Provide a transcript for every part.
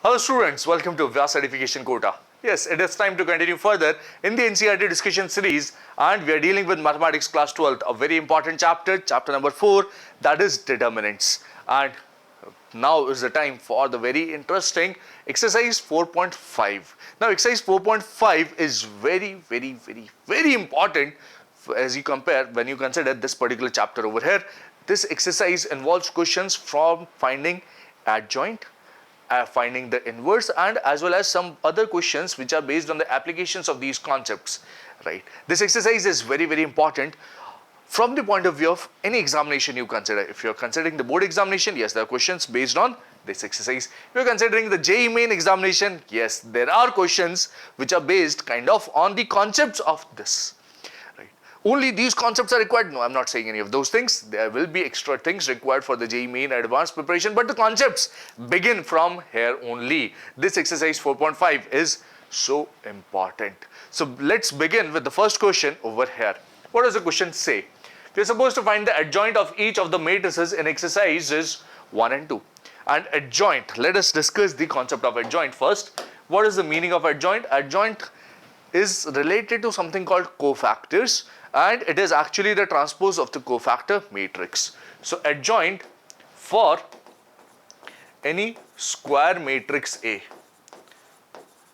Hello students, welcome to Vyas Edification Kota. Yes, it is time to continue further in the NCERT discussion series, and we are dealing with Mathematics class 12th, a very important chapter, chapter number 4, that is Determinants. And now is the time for the very interesting exercise 4.5. Now exercise 4.5 is very important as you compare when you consider this particular chapter over here. This exercise involves questions from finding adjoint, finding the inverse, and as well as some other questions which are based on the applications of these concepts, right? This exercise is very important from the point of view of any examination you consider. If you are considering the board examination, yes, there are questions based on this exercise. If you are considering the JEE main examination, yes, there are questions which are based kind of on the concepts of this. Only these concepts are required? No, I'm not saying any of those things. There will be extra things required for the JEE main advanced preparation, but the concepts begin from here only. This exercise 4.5 is so important. So let's begin with the first question over here. What does the question say? We are supposed to find the adjoint of each of the matrices in exercises 1 and 2. And adjoint, let us discuss the concept of adjoint first. What is the meaning of adjoint? Adjoint is related to something called cofactors, and it is actually the transpose of the cofactor matrix. So adjoint for any square matrix A.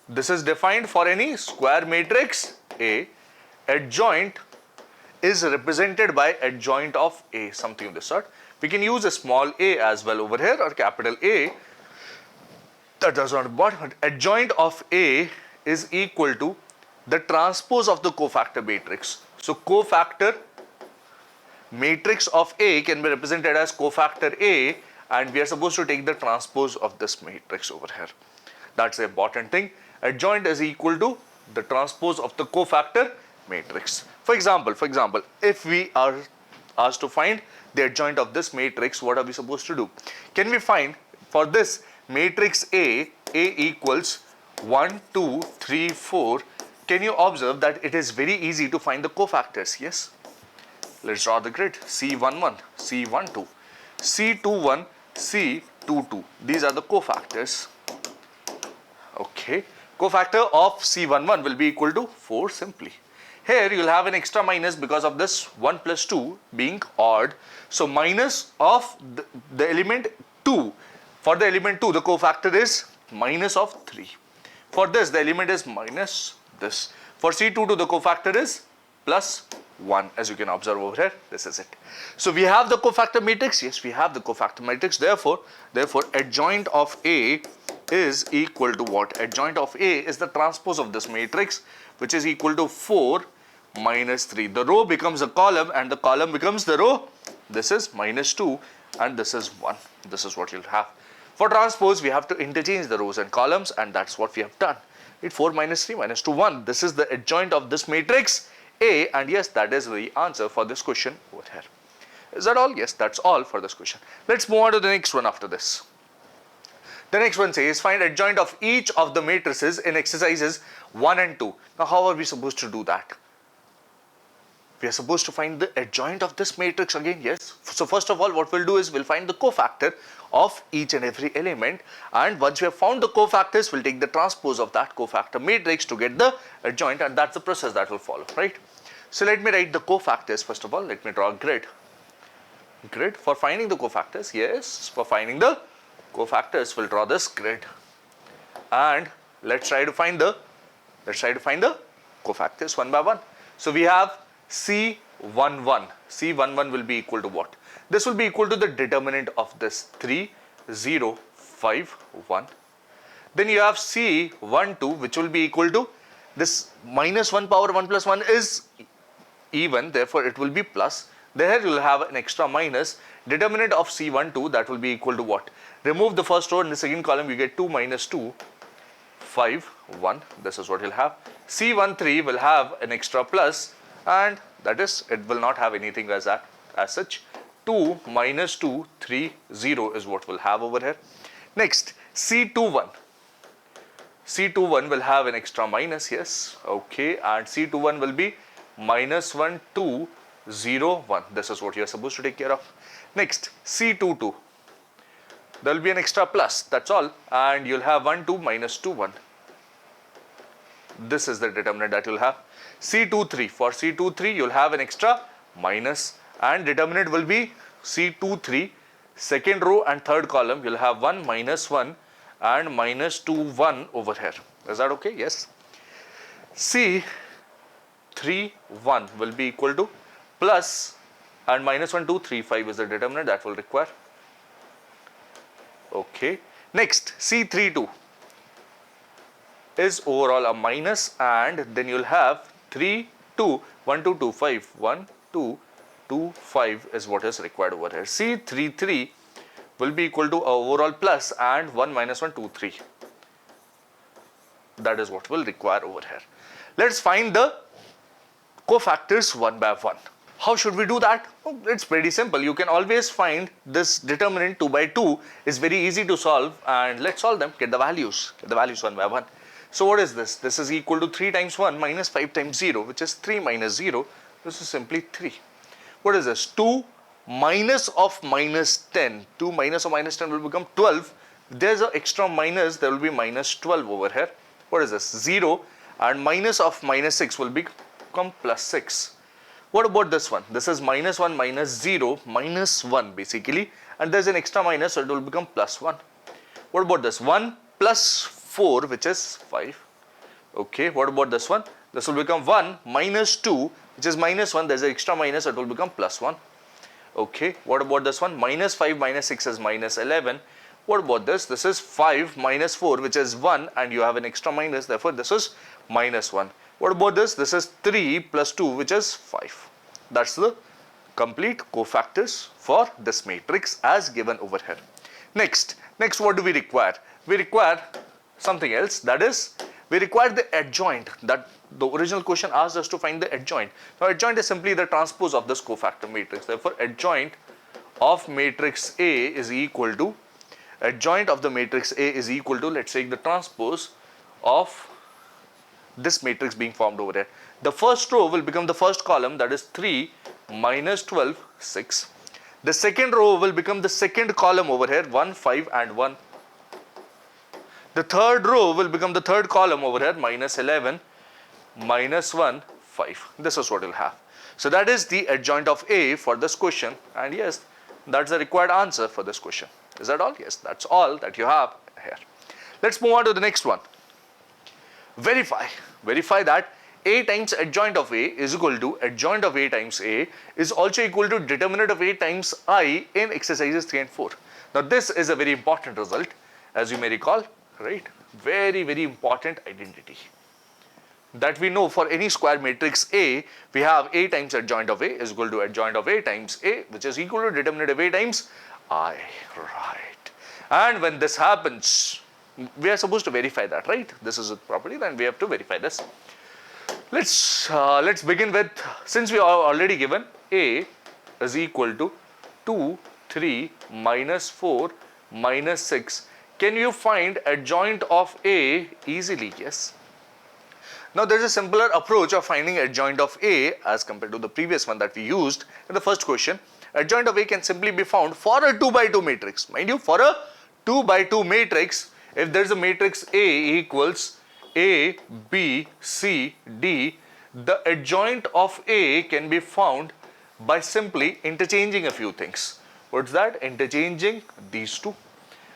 This is defined for any square matrix A. Adjoint is represented by adjoint of A, something of this sort. We can use a small a as well over here, or capital A. That does not matter. Adjoint of A is equal to the transpose of the cofactor matrix. So cofactor matrix of A can be represented as cofactor A, and we are supposed to take the transpose of this matrix over here. That's the important thing. Adjoint is equal to the transpose of the cofactor matrix. For example, if we are asked to find the adjoint of this matrix, what are we supposed to do? Can we find for this matrix A equals 1, 2, 3, 4. Can you observe that it is very easy to find the cofactors? Yes. Let's draw the grid. C11, C12, C21, C22. These are the cofactors. Okay. Cofactor of C11 will be equal to 4 simply. Here you will have an extra minus because of this 1 plus 2 being odd. So minus of the element 2. For the element 2, the cofactor is minus of 3. For this, the element is minus this. For C22, the cofactor is plus 1, as you can observe over here. This is it. So we have the cofactor matrix. Yes, we have the cofactor matrix. Therefore, adjoint of A is equal to what? Adjoint of A is the transpose of this matrix, which is equal to 4 minus 3. The row becomes a column, and the column becomes the row. This is minus 2, and this is 1. This is what you'll have. For transpose, we have to interchange the rows and columns, and that's what we have done. 4 minus 3 minus 2, 1. This is the adjoint of this matrix A, and yes, that is the answer for this question over here. Is that all? Yes, that's all for this question. Let's move on to the next one after this. The next one says find adjoint of each of the matrices in exercises 1 and 2. Now how are we supposed to do that? We are supposed to find the adjoint of this matrix again, yes. So first of all, what we'll do is we'll find the cofactor of each and every element, and once we have found the cofactors, we'll take the transpose of that cofactor matrix to get the adjoint, and that's the process that will follow, right? So let me write the cofactors first of all. Let me draw a grid. Grid for finding the cofactors. Yes, for finding the cofactors, we'll draw this grid, and let's try to find the cofactors one by one. So we have C11. C11 will be equal to what? This will be equal to the determinant of this 3, 0, 5, 1. Then you have C12, which will be equal to this minus 1 power 1 plus 1 is even, therefore it will be plus. There you will have an extra minus. Determinant of C12, that will be equal to what? Remove the first row, in the second column you get 2 minus 2, 5, 1. This is what you'll have. C13 will have an extra plus, and that is, it will not have anything as such. 2 minus 2, 3, 0 is what we'll have over here. Next, C21. C21 will have an extra minus, yes, okay, and C21 will be minus 1, 2, 0, 1. This is what you are supposed to take care of. Next, C22. there will be an extra plus, that's all, and you'll have 1, 2, minus 2, 1. This is the determinant that you'll have. C23, for C23 you'll have an extra minus, and determinant will be C23, second row and third column, you'll have 1, minus 1 and minus 2, 1 over here. Is that okay? Yes. C3, 1 will be equal to plus and minus 1, 2, 3, 5 is the determinant that will require. Okay. Next, C32 is overall a minus, and then you'll have 3, 2, 1, 2, 2, 5, 1, 2, 2, 5 is what is required over here. C33 will be equal to overall plus and 1, minus 1, 2, 3. That is what will require over here. Let's find the cofactors one by one. How should we do that? Oh, it's pretty simple. You can always find this determinant 2 by 2 is very easy to solve, and let's solve them, get the values one by one. So what is this? This is equal to 3 times 1 minus 5 times 0, which is 3 minus 0. This is simply 3. What is this? 2 minus of minus 10. 2 minus of minus 10 will become 12. If there's an extra minus, there will be minus 12 over here. What is this? 0, and minus of minus 6 will become plus 6. What about this one? This is minus 1 minus 0 minus 1 basically, and there's an extra minus, so it will become plus 1. What about this? 1 plus 4, which is 5. Okay, what about this one? This will become 1 minus 2, which is minus 1. There's an extra minus, so it will become plus 1. Okay, what about this one? Minus 5 minus 6 is minus 11. What about this? This is 5 minus 4, which is 1, and you have an extra minus, therefore this is minus 1. What about this? This is 3 plus 2, which is 5. That's the complete cofactors for this matrix as given over here. Next what do we require? We require something else, that is, we require the adjoint. That the original question asked us to find the adjoint. Now adjoint is simply the transpose of this cofactor matrix. Therefore adjoint of matrix A is equal to, adjoint of the matrix A is equal to, let's take the transpose of this matrix being formed over here. The first row will become the first column, that is 3 minus 12, 6. The second row will become the second column over here, 1, 5 and 1. The third row will become the third column over here, minus 11, minus 1, 5. This is what you'll have. So that is the adjoint of A for this question, and yes, that's the required answer for this question. Is that all? Yes, that's all that you have here. Let's move on to the next one. Verify that A times adjoint of A is equal to adjoint of A times A is also equal to determinant of A times I in exercises 3 and 4. Now this is a very important result, as you may recall, right? Very important identity that we know for any square matrix A. We have A times adjoint of A is equal to adjoint of A times A, which is equal to determinant of A times I, right? And when this happens, we are supposed to verify that, right? This is a property, then we have to verify this. Let's begin with, since we are already given A is equal to 2, 3, minus 4, minus 6. Can you find adjoint of A easily? Yes. Now there is a simpler approach of finding adjoint of A as compared to the previous one that we used in the first question. Adjoint of A can simply be found for a 2 by 2 matrix. Mind you, for a 2 by 2 matrix, if there is a matrix A equals A, B, C, D, the adjoint of A can be found by simply interchanging a few things. What's that? Interchanging these two.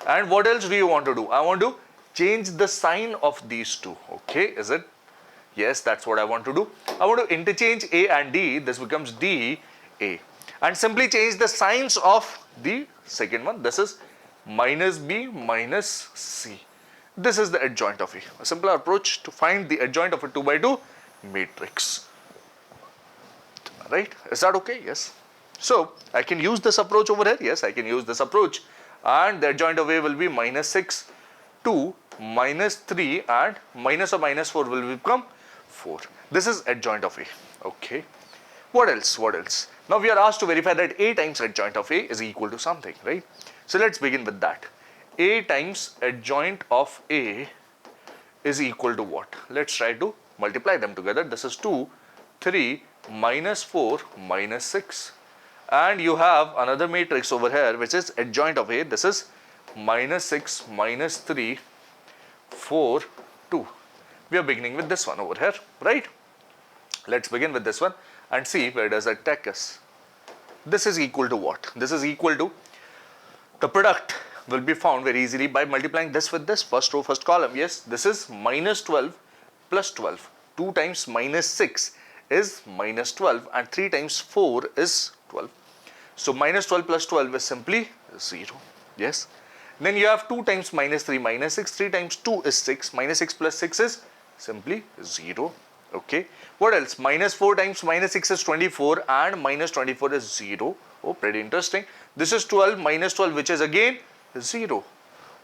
And what else do you want to do? I want to change the sign of these two. Okay, is it? Yes, that's what I want to do. I want to interchange A and D. This becomes D, A. And simply change the signs of the second one. This is minus B minus C. This is the adjoint of A. A simpler approach to find the adjoint of a 2 by 2 matrix. Right? Is that okay? Yes. So I can use this approach over here. Yes, I can use this approach. And the adjoint of A will be minus 6, 2, minus 3, and minus or minus 4 will become 4. This is adjoint of A. Okay. What else? What else? Now we are asked to verify that A times adjoint of A is equal to something, right? So let's begin with that. A times adjoint of A is equal to what? Let's try to multiply them together. This is 2, 3, minus 4, minus 6. And you have another matrix over here which is adjoint of A. This is minus 6, minus 3, 4, 2. We are beginning with this one over here, right? Let's begin with this one and see where does that take us. This is equal to what? This is equal to, the product will be found very easily by multiplying this with this, first row, first column. Yes, this is minus 12 plus 12. 2 times minus 6 is minus 12 and 3 times 4 is 12. So minus 12 plus 12 is simply 0. Yes. Then you have 2 times minus 3 minus 6. 3 times 2 is 6. Minus 6 plus 6 is simply 0. Okay. What else? Minus 4 times minus 6 is 24 and minus 24 is 0. Oh, pretty interesting. This is 12 minus 12, which is again 0.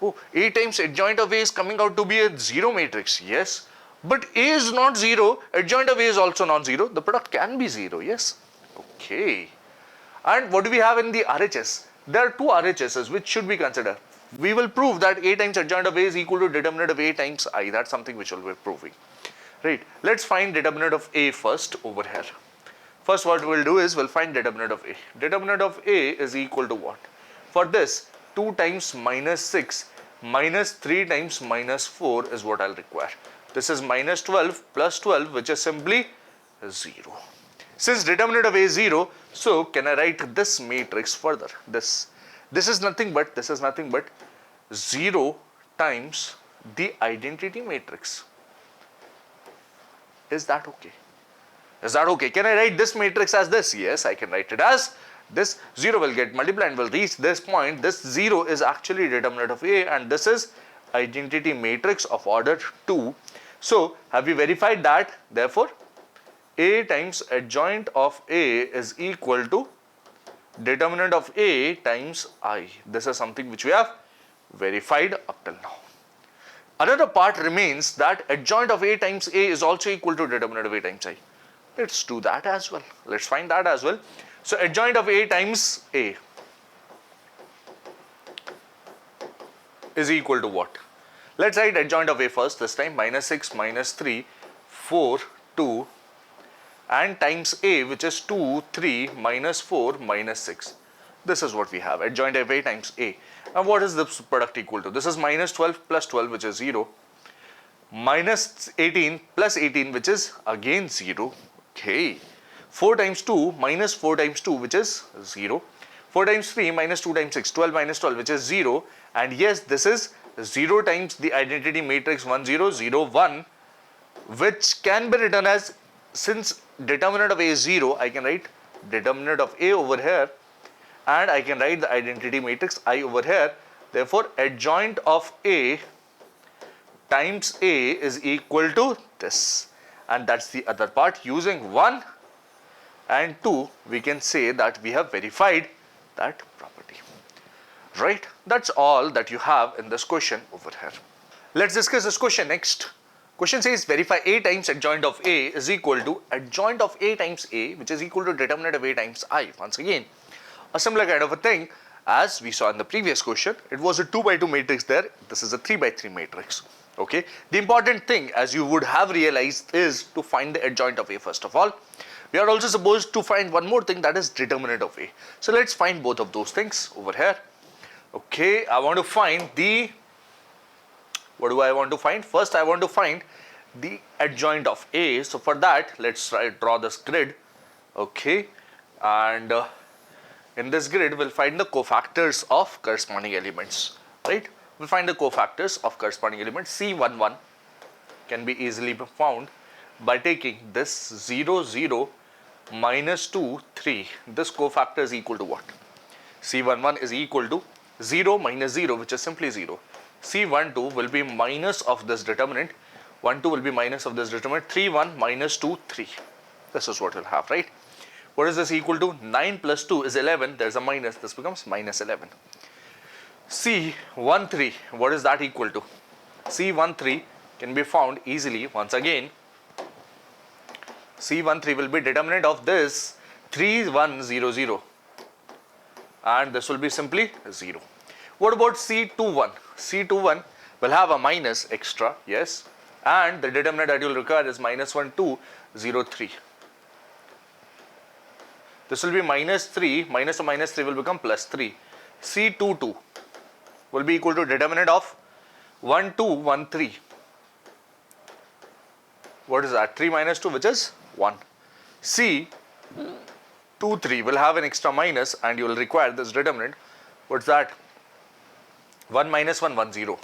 Oh, A times adjoint of A is coming out to be a 0 matrix. Yes. But A is not 0. Adjoint of A is also not 0. The product can be 0. Yes. Okay. And what do we have in the RHS? There are two RHSs which should be considered. We will prove that A times adjoint of A is equal to determinant of A times I. That's something which we'll be proving. Right. Let's find determinant of A first over here. First what we'll do is we'll find determinant of A. Determinant of A is equal to what? For this, 2 times minus 6 minus 3 times minus 4 is what I'll require. This is minus 12 plus 12, which is simply 0. Since determinant of A is 0, so can I write this matrix further? This is nothing but 0 times the identity matrix. Is that okay? Is that okay? Can I write this matrix as this? Yes, I can write it as this. 0 will get multiplied and will reach this point. This 0 is actually determinant of A and this is identity matrix of order 2. So, have we verified that? Therefore, A times adjoint of A is equal to determinant of A times I. This is something which we have verified up till now. Another part remains that adjoint of A times A is also equal to determinant of A times I. Let's do that as well. Let's find that as well. So, adjoint of A times A is equal to what? Let's write adjoint of A first this time. Minus 6, minus 3, 4, 2 and times A, which is 2, 3, minus 4, minus 6. This is what we have, adjoint of A times A. And what is this product equal to? This is minus 12 plus 12, which is 0. Minus 18 plus 18, which is again 0. Okay. 4 times 2 minus 4 times 2, which is 0. 4 times 3 minus 2 times 6, 12 minus 12, which is 0. And yes, this is 0 times the identity matrix 1, 0, 0, 1, which can be written as, since determinant of A is 0, I can write determinant of A over here and I can write the identity matrix I over here. Therefore, adjoint of A times A is equal to this, and that's the other part. Using 1 and 2, we can say that we have verified that property. Right? That's all that you have in this question over here. Let's discuss this question next. Question says verify A times adjoint of A is equal to adjoint of A times A, which is equal to determinant of A times I. Once again, a similar kind of a thing as we saw in the previous question. It was a 2 by 2 matrix there. This is a 3 by 3 matrix. Okay. The important thing, as you would have realized, is to find the adjoint of A first of all. We are also supposed to find one more thing, that is determinant of A. So let's find both of those things over here. Okay, I want to find the, what do I want to find? First, I want to find the adjoint of A. So for that, let's draw this grid. Okay, and in this grid, we'll find the cofactors of corresponding elements. Right? We'll find the cofactors of corresponding elements. C11 can be easily found by taking this 0, 0, minus 2, 3. This cofactor is equal to what? C11 is equal to 0 minus 0, which is simply 0. C12 will be minus of this determinant. 1, 2 will be minus of this determinant. 3, 1, minus 2, 3. This is what we'll have, right? What is this equal to? 9 plus 2 is 11. There's a minus. This becomes minus 11. C13, what is that equal to? C13 can be found easily. Once again, C13 will be determinant of this 3, 1, 0, 0. And this will be simply 0. What about C21? C21 will have a minus extra, yes. And the determinant that you will require is minus 1, 2, 0, 3. This will be minus 3, minus to minus 3 will become plus 3. C22 will be equal to determinant of 1, 2, 1, 3. What is that? 3 minus 2, which is 1. C, 2, 3 will have an extra minus and you will require this determinant. What's that? 1 minus 1, 1, 0.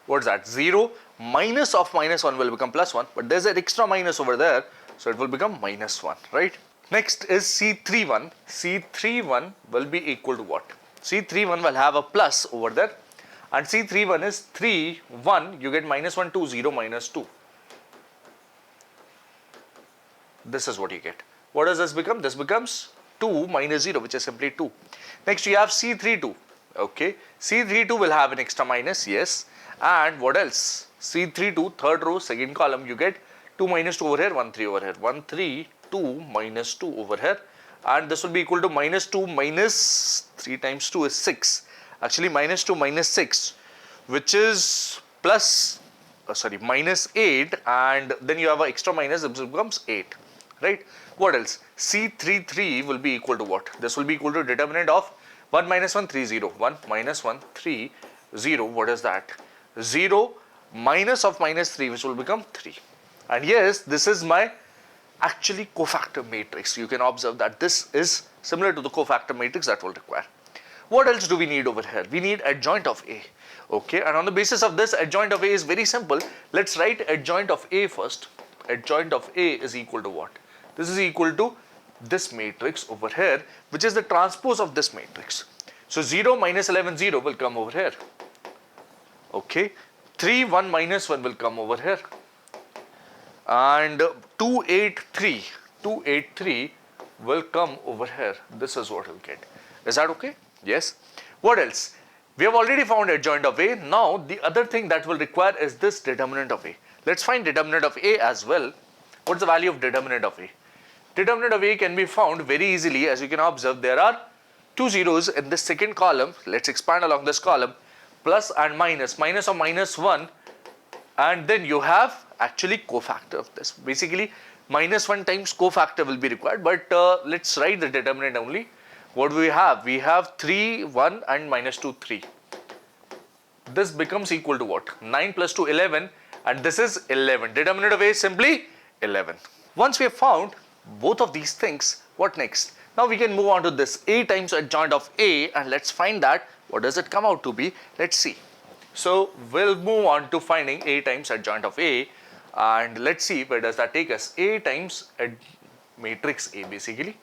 What's that? 0 minus of minus 1 will become plus 1, but there's an extra minus over there, so it will become minus 1, right? Next is C31. C31 will be equal to what? C31 will have a plus over there, and C31 is 3, 1, you get minus 1, 2, 0, minus 2. This is what you get. What does this become? This becomes 2 minus 0, which is simply 2. Next you have C32. Okay, C32 will have an extra minus, yes. And what else? C32, third row, second column, you get 2 minus 2 over here, 1, 3 over here. 1, 3, 2 minus 2 over here. And this will be equal to minus 2 minus 3 times 2 is 6. Actually minus 2 minus 6, which is plus, minus 8, and then you have an extra minus, this becomes 8, right? What else? C33 will be equal to what? This will be equal to determinant of 1 minus 1, 3, 0. 1 minus 1, 3, 0. What is that? 0 minus of minus 3, which will become 3. And yes, this is my actually cofactor matrix. You can observe that this is similar to the cofactor matrix that will require. What else do we need over here? We need adjoint of A. Okay, and on the basis of this, adjoint of A is very simple. Let's write adjoint of A first. Adjoint of A is equal to what? This is equal to this matrix over here, which is the transpose of this matrix. So 0 minus 11, 0 will come over here. Okay, 3, 1 minus 1 will come over here. And 2, 8, 3, 2, 8, 3 will come over here. This is what we'll get. Is that okay? Yes. What else? We have already found adjoint of A. Now the other thing that will require is this determinant of A. Let's find determinant of A as well. What's the value of determinant of A? Determinant of A can be found very easily. As you can observe, there are 2 zeros in this second column. Let's expand along this column. Plus and minus. Minus of minus 1. And then you have actually cofactor of this. Basically, minus 1 times cofactor will be required. But let's write the determinant only. What do we have? We have 3, 1 and minus 2, 3. This becomes equal to what? 9 plus 2, 11. And this is 11. Determinant of A is simply 11. Once we have found both of these things, what next? Now we can move on to this A times adjoint of A, and let's find that. What does it come out to be? Let's see. So we'll move on to finding A times adjoint of A, and let's see where does that take us. A times matrix A basically.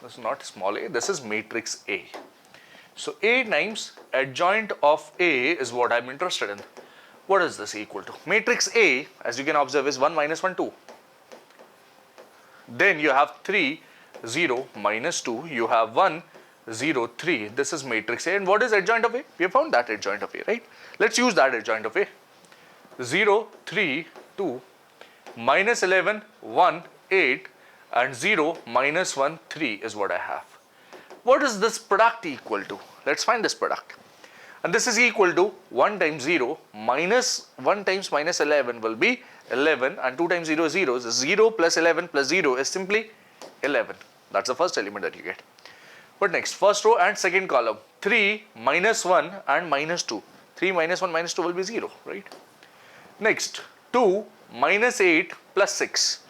This is not small a, this is matrix A. So A times adjoint of A is what I'm interested in. What is this equal to? Matrix A, as you can observe, is 1 minus 1, 2. Then you have 3, 0, minus 2. You have 1, 0, 3. This is matrix A. And what is adjoint of A? We have found that adjoint of A, right? Let's use that adjoint of A. 0, 3, 2, minus 11, 1, 8, and 0, minus 1, 3 is what I have. What is this product equal to? Let's find this product. And this is equal to 1 times 0 minus 1 times minus 11 will be 11, and 2 times 0 is 0. So 0 plus 11 plus 0 is simply 11. That's the first element that you get. What next? First row and second column. 3 minus 1 and minus 2. 3 minus 1 minus 2 will be 0, right? Next, 2 minus 8 plus 6.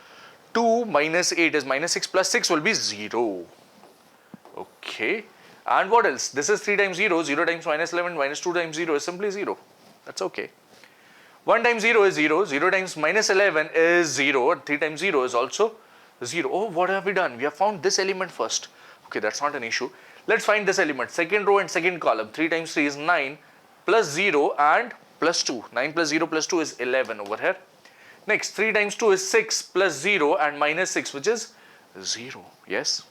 2 minus 8 is minus 6 plus 6 will be 0. Okay. And what else? This is 3 times 0. 0 times minus 11 minus 2 times 0 is simply 0. That's okay. 1 times 0 is 0. 0 times minus 11 is 0. 3 times 0 is also 0. Oh, what have we done? We have found this element first. Okay, that's not an issue. Let's find this element. Second row and second column. 3 times 3 is 9 plus 0 and plus 2. 9 plus 0 plus 2 is 11 over here. Next, 3 times 2 is 6 plus 0 and minus 6, which is 0. Yes.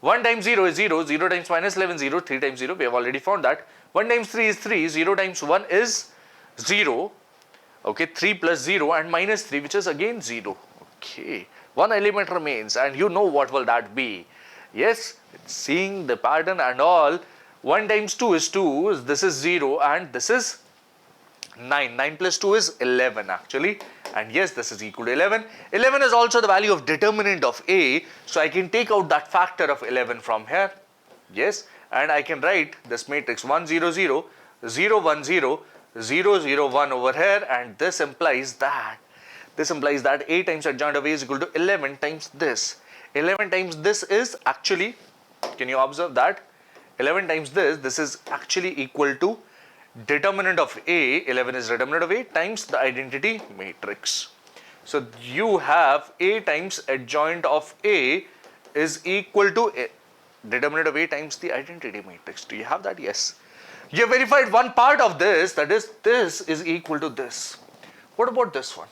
1 times 0 is 0. 0 times minus 11 0. 3 times 0. We have already found that. 1 times 3 is 3. 0 times 1 is 0. Okay. 3 plus 0 and minus 3, which is again 0. Okay. One element remains, and you know what will that be. Yes. Seeing the pattern and all. 1 times 2 is 2. This is 0 and this is 9. 9 plus 2 is 11 actually. And yes, this is equal to 11. 11 is also the value of determinant of A. So I can take out that factor of 11 from here. Yes. and I can write this matrix 1 0 0 0 1 0 0 0 1 over here, and this implies that A times adjoint of A is equal to 11 times this. 11 times this is actually, can you observe that 11 times this is actually equal to determinant of A, 11 is determinant of A times the identity matrix. So you have A times adjoint of A is equal to determinant of A times the identity matrix. Do you have that? Yes. You have verified one part of this, that is, this is equal to this. What about this one?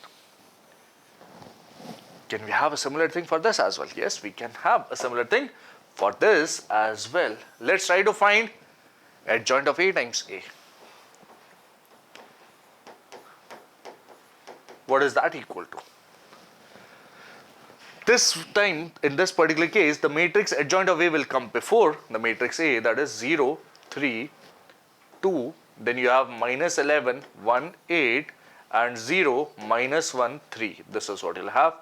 Can we have a similar thing for this as well? Yes, we can have a similar thing for this as well. Let's try to find adjoint of A times A. What is that equal to? This time, in this particular case, the matrix adjoint of A will come before the matrix A, that is 0, 3, 2, then you have minus 11, 1, 8, and 0, minus 1, 3. This is what you'll have.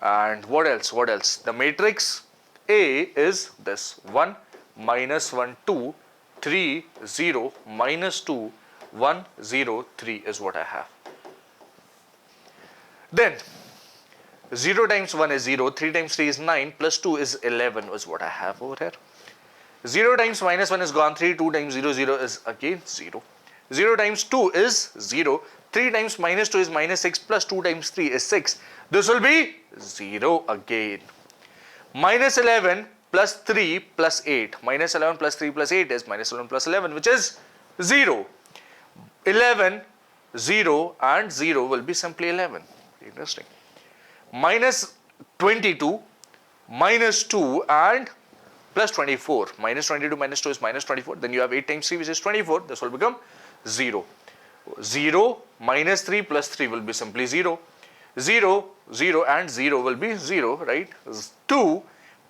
And what else? What else? The matrix A is this 1, minus 1, 2, 3, 0, minus 2, 1, 0, 3 is what I have. Then 0 times 1 is 0, 3 times 3 is 9, plus 2 is 11 is what I have over here. 0 times minus 1 is gone, 3, 2 times 0, 0 is again 0. 0 times 2 is 0, 3 times minus 2 is minus 6, plus 2 times 3 is 6. This will be 0 again. Minus 11 plus 3 plus 8. Minus 11 plus 3 plus 8 is minus 11 plus 11, which is 0. 11, 0 and 0 will be simply 11. Interesting. Minus 22, minus 2 and plus 24. Minus 22 minus 2 is minus 24. Then you have 8 times 3, which is 24. This will become 0. 0 minus 3 plus 3 will be simply 0. 0, 0 and 0 will be 0, right? 2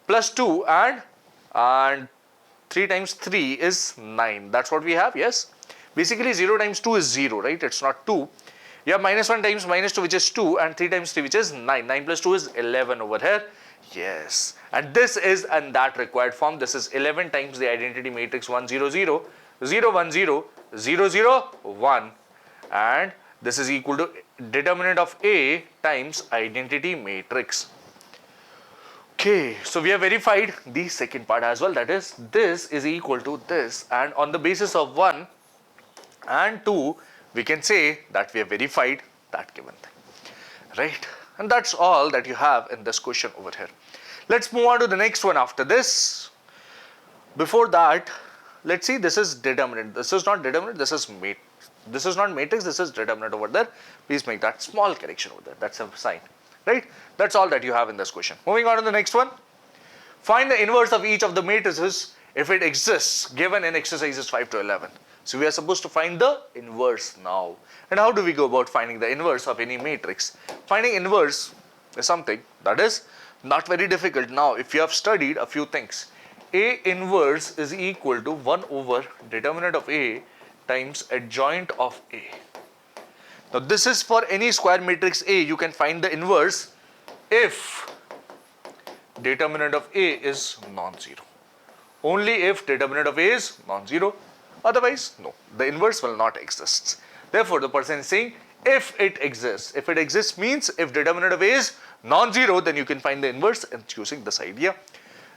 plus 2 and 3 times 3 is 9. That's what we have, yes. Basically 0 times 2 is 0, right? It's not 2. You have minus 1 times minus 2, which is 2, and 3 times 3, which is 9. 9 plus 2 is 11 over here. Yes. And this is in that required form. This is 11 times the identity matrix 1 0 0 0 1 0 0 0 1, and this is equal to determinant of A times identity matrix. Okay, so we have verified the second part as well, that is, this is equal to this, and on the basis of 1 and 2 we can say that we have verified that given thing, right? And that's all that you have in this question over here. Let's move on to the next one after this. Before that, let's see, this is determinant. This is not determinant, this is matrix. This is not matrix, this is determinant over there. Please make that small correction over there. That's a sign, right? That's all that you have in this question. Moving on to the next one. Find the inverse of each of the matrices if it exists, given in exercises 5 to 11. So we are supposed to find the inverse now. And how do we go about finding the inverse of any matrix? Finding inverse is something that is not very difficult. Now, if you have studied a few things, A inverse is equal to 1 over determinant of A times adjoint of A. Now, this is for any square matrix A. You can find the inverse if determinant of A is non-zero. Only if determinant of A is non-zero. Otherwise, no, the inverse will not exist. Therefore, the person is saying if it exists. If it exists means if determinant of A is non-zero, then you can find the inverse and using this idea.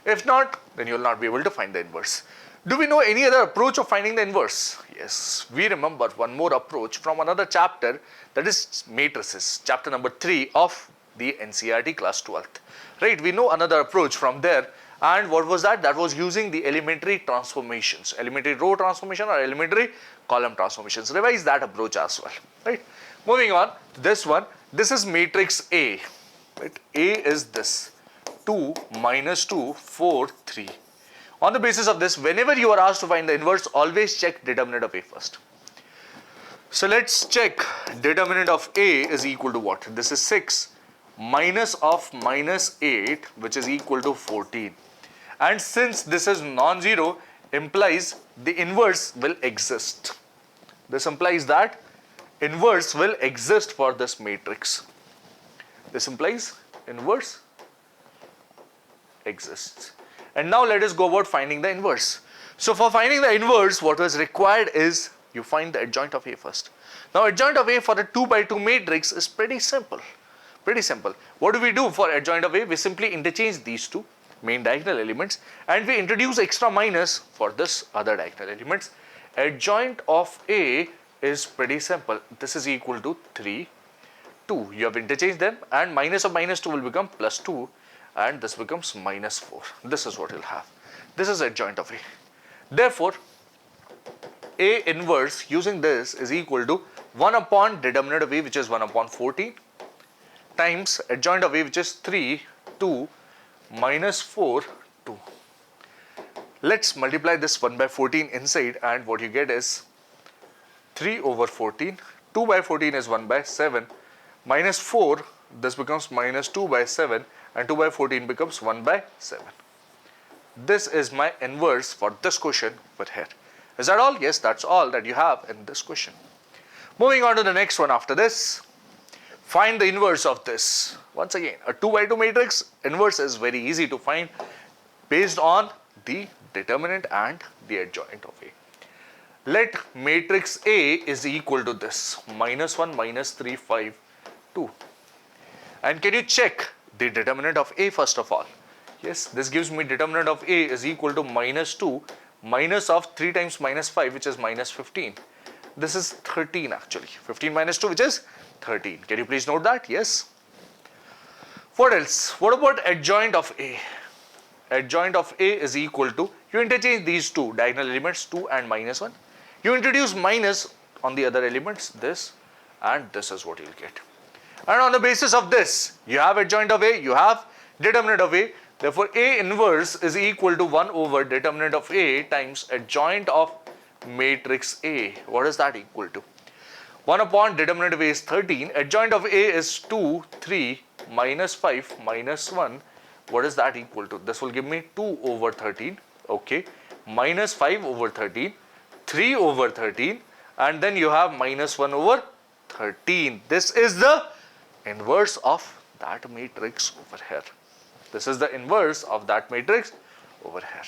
If not, then you will not be able to find the inverse. Do we know any other approach of finding the inverse? Yes, we remember one more approach from another chapter, that is matrices, chapter number 3 of the NCERT class 12th. Right, we know another approach from there. And what was that? That was using the elementary transformations, elementary row transformation or elementary column transformations. Revise that approach as well, right? Moving on to this one, this is matrix A, right? A is this, 2, minus 2, 4, 3. On the basis of this, whenever you are asked to find the inverse, always check determinant of A first. So let's check determinant of A is equal to what? This is 6 minus of minus 8, which is equal to 14. And since this is non-zero, implies the inverse will exist. This implies that inverse will exist for this matrix. This implies inverse exists. And now let us go about finding the inverse. So for finding the inverse, what was required is you find the adjoint of A first. Now adjoint of A for a 2 by 2 matrix is pretty simple. Pretty simple. What do we do for adjoint of A? We simply interchange these two main diagonal elements and we introduce extra minus for this other diagonal elements. Adjoint of A is pretty simple. This is equal to 3, 2. You have interchanged them and minus of minus 2 will become plus 2 and this becomes minus 4. This is what you'll have. This is adjoint of A. Therefore, A inverse using this is equal to 1 upon determinant of A, which is 1 upon 14 times adjoint of A, which is 3, 2 minus 4, 2. Let's multiply this 1 by 14 inside and what you get is 3 over 14. 2 by 14 is 1 by 7 minus 4. This becomes minus 2 by 7 and 2 by 14 becomes 1 by 7. This is my inverse for this question over here. Is that all? Yes, that's all that you have in this question. Moving on to the next one after this. Find the inverse of this. Once again, a 2 by 2 matrix inverse is very easy to find based on the determinant and the adjoint of A. Let matrix A is equal to this minus 1, minus 3, 5, 2. And can you check the determinant of A first of all? Yes, this gives me determinant of A is equal to minus 2 minus of 3 times minus 5, which is minus 15. This is 13 actually. 15 minus 2, which is 13. Can you please note that? Yes. What else? What about adjoint of A? Adjoint of A is equal to, you interchange these two diagonal elements 2 and minus 1. You introduce minus on the other elements, this and this is what you'll get. And on the basis of this, you have adjoint of A, you have determinant of A. Therefore, A inverse is equal to 1 over determinant of A times adjoint of matrix A. What is that equal to? 1 upon determinant of A is 13. Adjoint of A is 2, 3, minus 5, minus 1. What is that equal to? This will give me 2 over 13. Okay. Minus 5 over 13. 3 over 13. And then you have minus 1 over 13. This is the inverse of that matrix over here. This is the inverse of that matrix over here.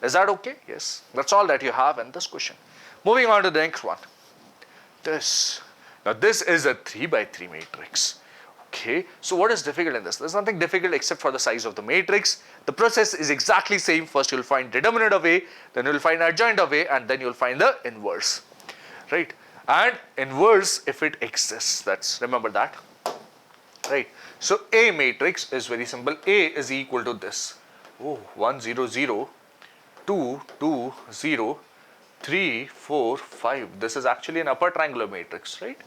Is that okay? Yes. That's all that you have in this question. Moving on to the next one. This. Now this is a 3 by 3 matrix. Okay. So what is difficult in this? There's nothing difficult except for the size of the matrix. The process is exactly same. First you'll find determinant of A, then you'll find adjoint of A, and then you'll find the inverse. Right. And inverse if it exists. Remember that. Right. So A matrix is very simple. A is equal to this. 1, 0, 0, 2, 2, 0, 3, 4, 5. This is actually an upper triangular matrix, right?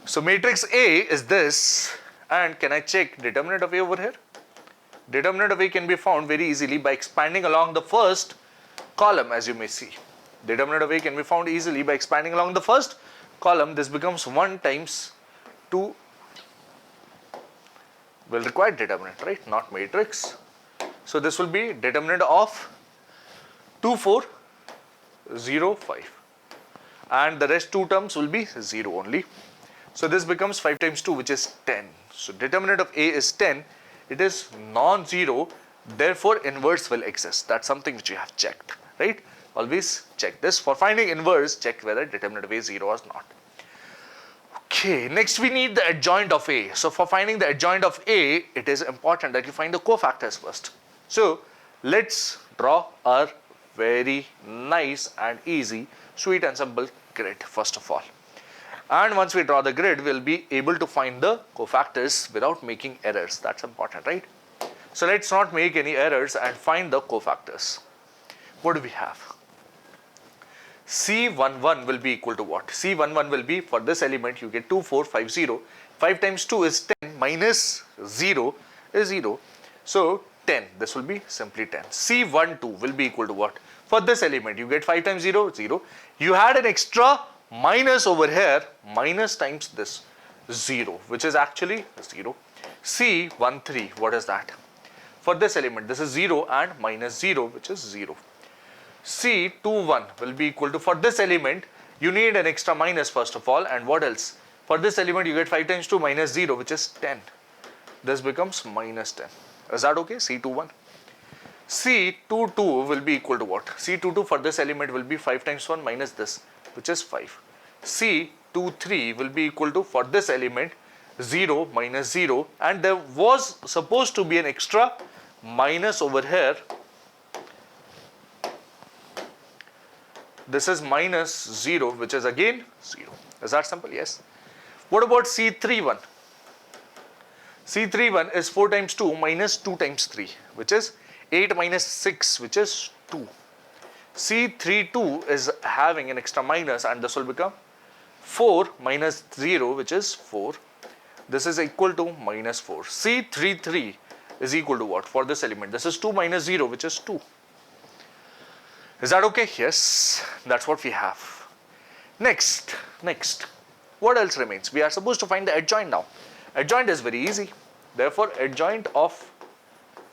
So matrix A is this. And can I check determinant of A over here? Determinant of A can be found very easily by expanding along the first column, as you may see. Determinant of A can be found easily by expanding along the first column. This becomes 1 times 2. Will require determinant, right? Not matrix. So this will be determinant of 2, 4, 0, 5. And the rest 2 terms will be 0 only. So this becomes 5 times 2, which is 10. So determinant of A is 10. It is non-zero. Therefore, inverse will exist. That's something which you have checked, right? Always check this. For finding inverse, check whether determinant of A is 0 or not. Okay, next we need the adjoint of A. So for finding the adjoint of A, it is important that you find the cofactors first. So let's draw a very nice and easy, sweet and simple grid first of all. And once we draw the grid, we'll be able to find the cofactors without making errors. That's important, right? So let's not make any errors and find the cofactors. What do we have? C11 will be equal to what? C11 will be, for this element you get 2, 4, 5, 0. 5 times 2 is 10 minus 0 is 0. So 10, this will be simply 10. C12 will be equal to what? For this element you get 5 times 0, 0. You had an extra minus over here, minus times this 0, which is actually 0. C13, what is that? For this element, this is 0 and minus 0, which is 0. C21 will be equal to, for this element, you need an extra minus first of all, and what else? For this element, you get 5 times 2 minus 0, which is 10. This becomes minus 10. Is that okay? C21. C22 will be equal to what? C22 for this element will be 5 times 1 minus this, which is 5. C23 will be equal to, for this element, 0 minus 0, and there was supposed to be an extra minus over here. This is minus 0, which is again 0. Is that simple? Yes. What about C31? C31 is 4 times 2 minus 2 times 3, which is 8 minus 6, which is 2. C32 is having an extra minus, and this will become 4 minus 0, which is 4. This is equal to minus 4. C33 is equal to what for this element? This is 2 minus 0, which is 2. Is that okay? Yes, that's what we have. Next, what else remains? We are supposed to find the adjoint now. Adjoint is very easy. Therefore, adjoint of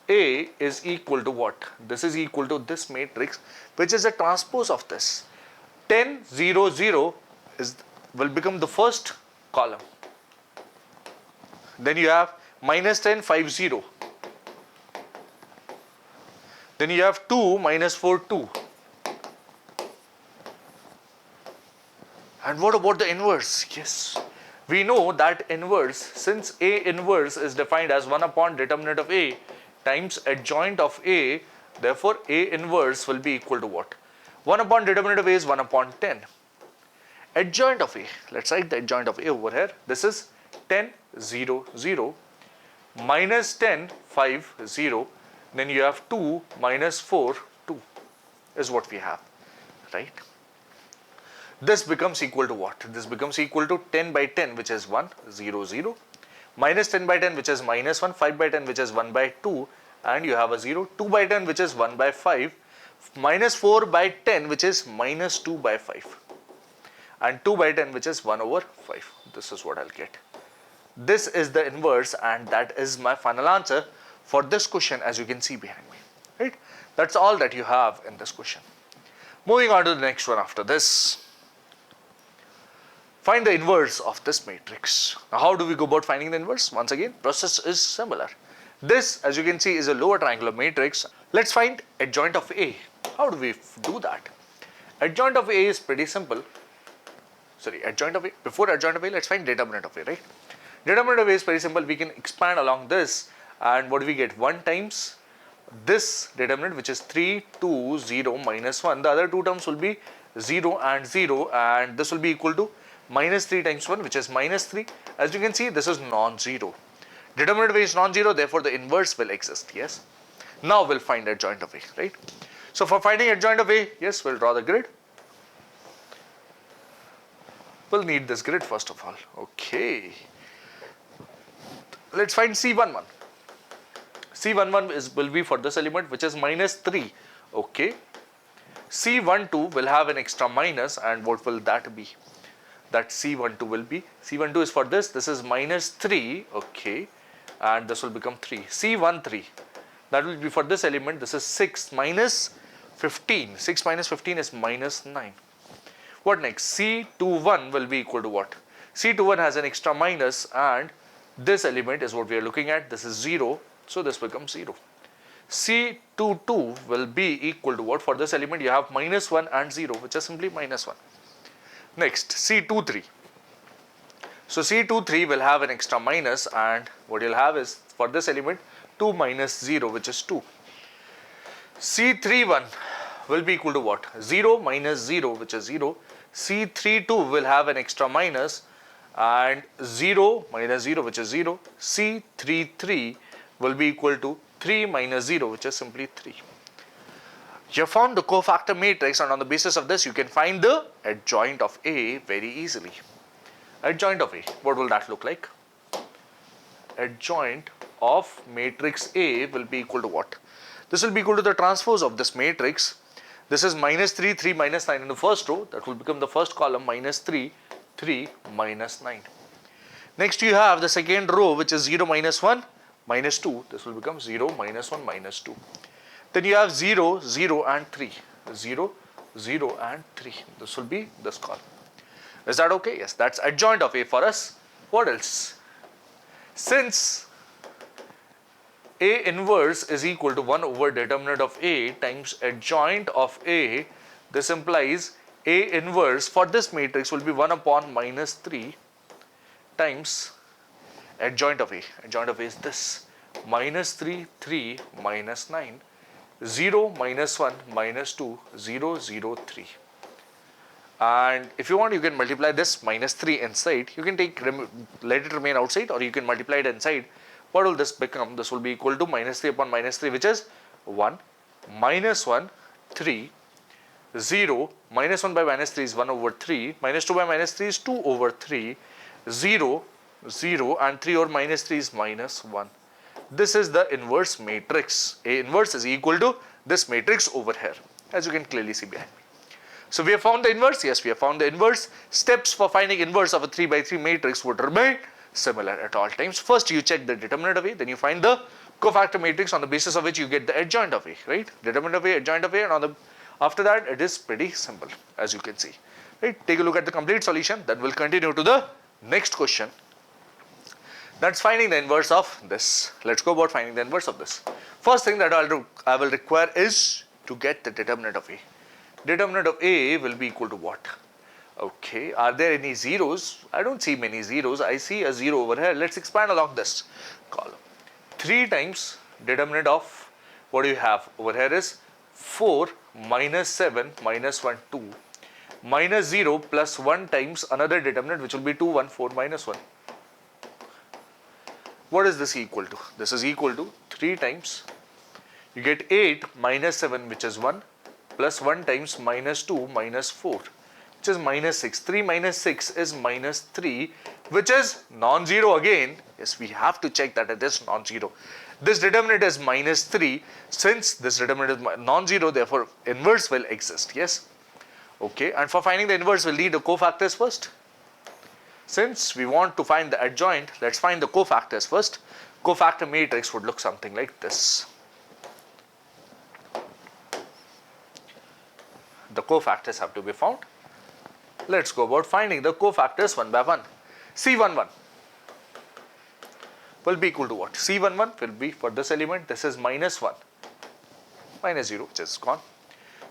A is equal to what? This is equal to this matrix, which is a transpose of this. 10, 0, 0 will become the first column. Then you have minus 10, 5, 0. Then you have 2, minus 4, 2. And what about the inverse? Yes, we know that inverse, since A inverse is defined as 1 upon determinant of A times adjoint of A, therefore A inverse will be equal to what? 1 upon determinant of A is 1 upon 10. Adjoint of A, let's write the adjoint of A over here. This is 10, 0, 0, minus 10, 5, 0. Then you have 2 minus 4, 2 is what we have, right? This becomes equal to what? This becomes equal to 10 by 10, which is 1, 0, 0, minus 10 by 10, which is minus 1, 5 by 10, which is 1 by 2, and you have a 0, 2 by 10, which is 1 by 5, minus 4 by 10, which is minus 2 by 5, and 2 by 10, which is 1 over 5. This is what I'll get. This is the inverse, and that is my final answer for this question, as you can see behind me, right? That's all that you have in this question. Moving on to the next one after this. Find the inverse of this matrix. Now, how do we go about finding the inverse? Once again, process is similar. This, as you can see, is a lower triangular matrix. Let's find adjoint of A. How do we do that? Adjoint of A is pretty simple. Sorry, adjoint of A. Before adjoint of A, let's find determinant of A, right? Determinant of A is very simple. We can expand along this, and what do we get? 1 times this determinant, which is 3, 2, 0, minus 1. The other two terms will be 0 and 0, and this will be equal to minus 3 times 1, which is minus 3. As you can see, this is non-zero. Determinant of A is non-zero, therefore the inverse will exist, yes. Now we'll find adjoint of A, right? So for finding adjoint of A, yes, we'll draw the grid. We'll need this grid first of all. Okay. Let's find C11. C11 will be for this element, which is minus 3. Okay. C12 will have an extra minus, and what will that be? That C12 will be, C12 is for this is minus 3, okay, and this will become 3. C13, that will be for this element, this is 6 minus 15. 6 minus 15 is minus 9. What next? C21 will be equal to what? C21 has an extra minus, and this element is what we are looking at. This is 0, so this becomes 0. C22 will be equal to what? For this element, you have minus 1 and 0, which is simply minus 1. Next, C23. So C23 will have an extra minus, and what you'll have is, for this element, 2 minus 0, which is 2. C31 will be equal to what? 0 minus 0, which is 0. C32 will have an extra minus, and 0 minus 0, which is 0. C33 will be equal to 3 minus 0, which is simply 3. You have found the cofactor matrix, and on the basis of this, you can find the adjoint of A very easily. Adjoint of A, what will that look like? Adjoint of matrix A will be equal to what? This will be equal to the transpose of this matrix. This is minus 3, 3, minus 9 in the first row. That will become the first column, minus 3, 3, minus 9. Next, you have the second row, which is 0, minus 1, minus 2. This will become 0, minus 1, minus 2. Then you have 0, 0, and 3. 0, 0, and 3. This will be this column. Is that okay? Yes, that's adjoint of A for us. What else? Since A inverse is equal to 1 over determinant of A times adjoint of A. This implies A inverse for this matrix will be 1 upon minus 3 times adjoint of A. Adjoint of A is this, minus 3, 3, minus 9, 0, minus 1, minus 2, 0, 0, 3. And if you want, you can multiply this minus 3 inside. You can let it remain outside, or you can multiply it inside. What will this become? This will be equal to minus 3 upon minus 3, which is 1, minus 1, 3, 0, minus 1 by minus 3 is 1 over 3, minus 2 by minus 3 is 2 over 3, 0, 0, and 3 over minus 3 is minus 1. This is the inverse matrix. A inverse is equal to this matrix over here, as you can clearly see behind me. So we have found the inverse. Yes, we have found the inverse. Steps for finding inverse of a 3 by 3 matrix would remain similar at all times. First, you check the determinant of A, then you find the cofactor matrix on the basis of which you get the adjoint of A, right? Determinant of A, adjoint of A, and after that it is pretty simple, as you can see. Right? Take a look at the complete solution, then we'll continue to the next question. That's finding the inverse of this. Let's go about finding the inverse of this. First thing that I will require is to get the determinant of A. Determinant of A will be equal to what? Okay, are there any zeros? I don't see many zeros. I see a 0 over here. Let's expand along this column. 3 times determinant of, what do you have over here is 4 minus 7 minus 1, 2, minus 0 plus 1 times another determinant, which will be 2, 1, 4 minus 1. What is this equal to? This is equal to 3 times, you get 8 minus 7, which is 1, plus 1 times minus 2 minus 4, which is minus 6. 3 minus 6 is minus 3, which is non-zero again. Yes, we have to check that it is non-zero. This determinant is minus 3. Since this determinant is non-zero, therefore inverse will exist. Yes. Okay, and for finding the inverse, we'll need the cofactors first. Since we want to find the adjoint, let's find the cofactors first. Cofactor matrix would look something like this. The cofactors have to be found. Let's go about finding the cofactors one by one. C11 will be equal to what? C11 will be for this element, this is minus 1, minus 0, which is gone.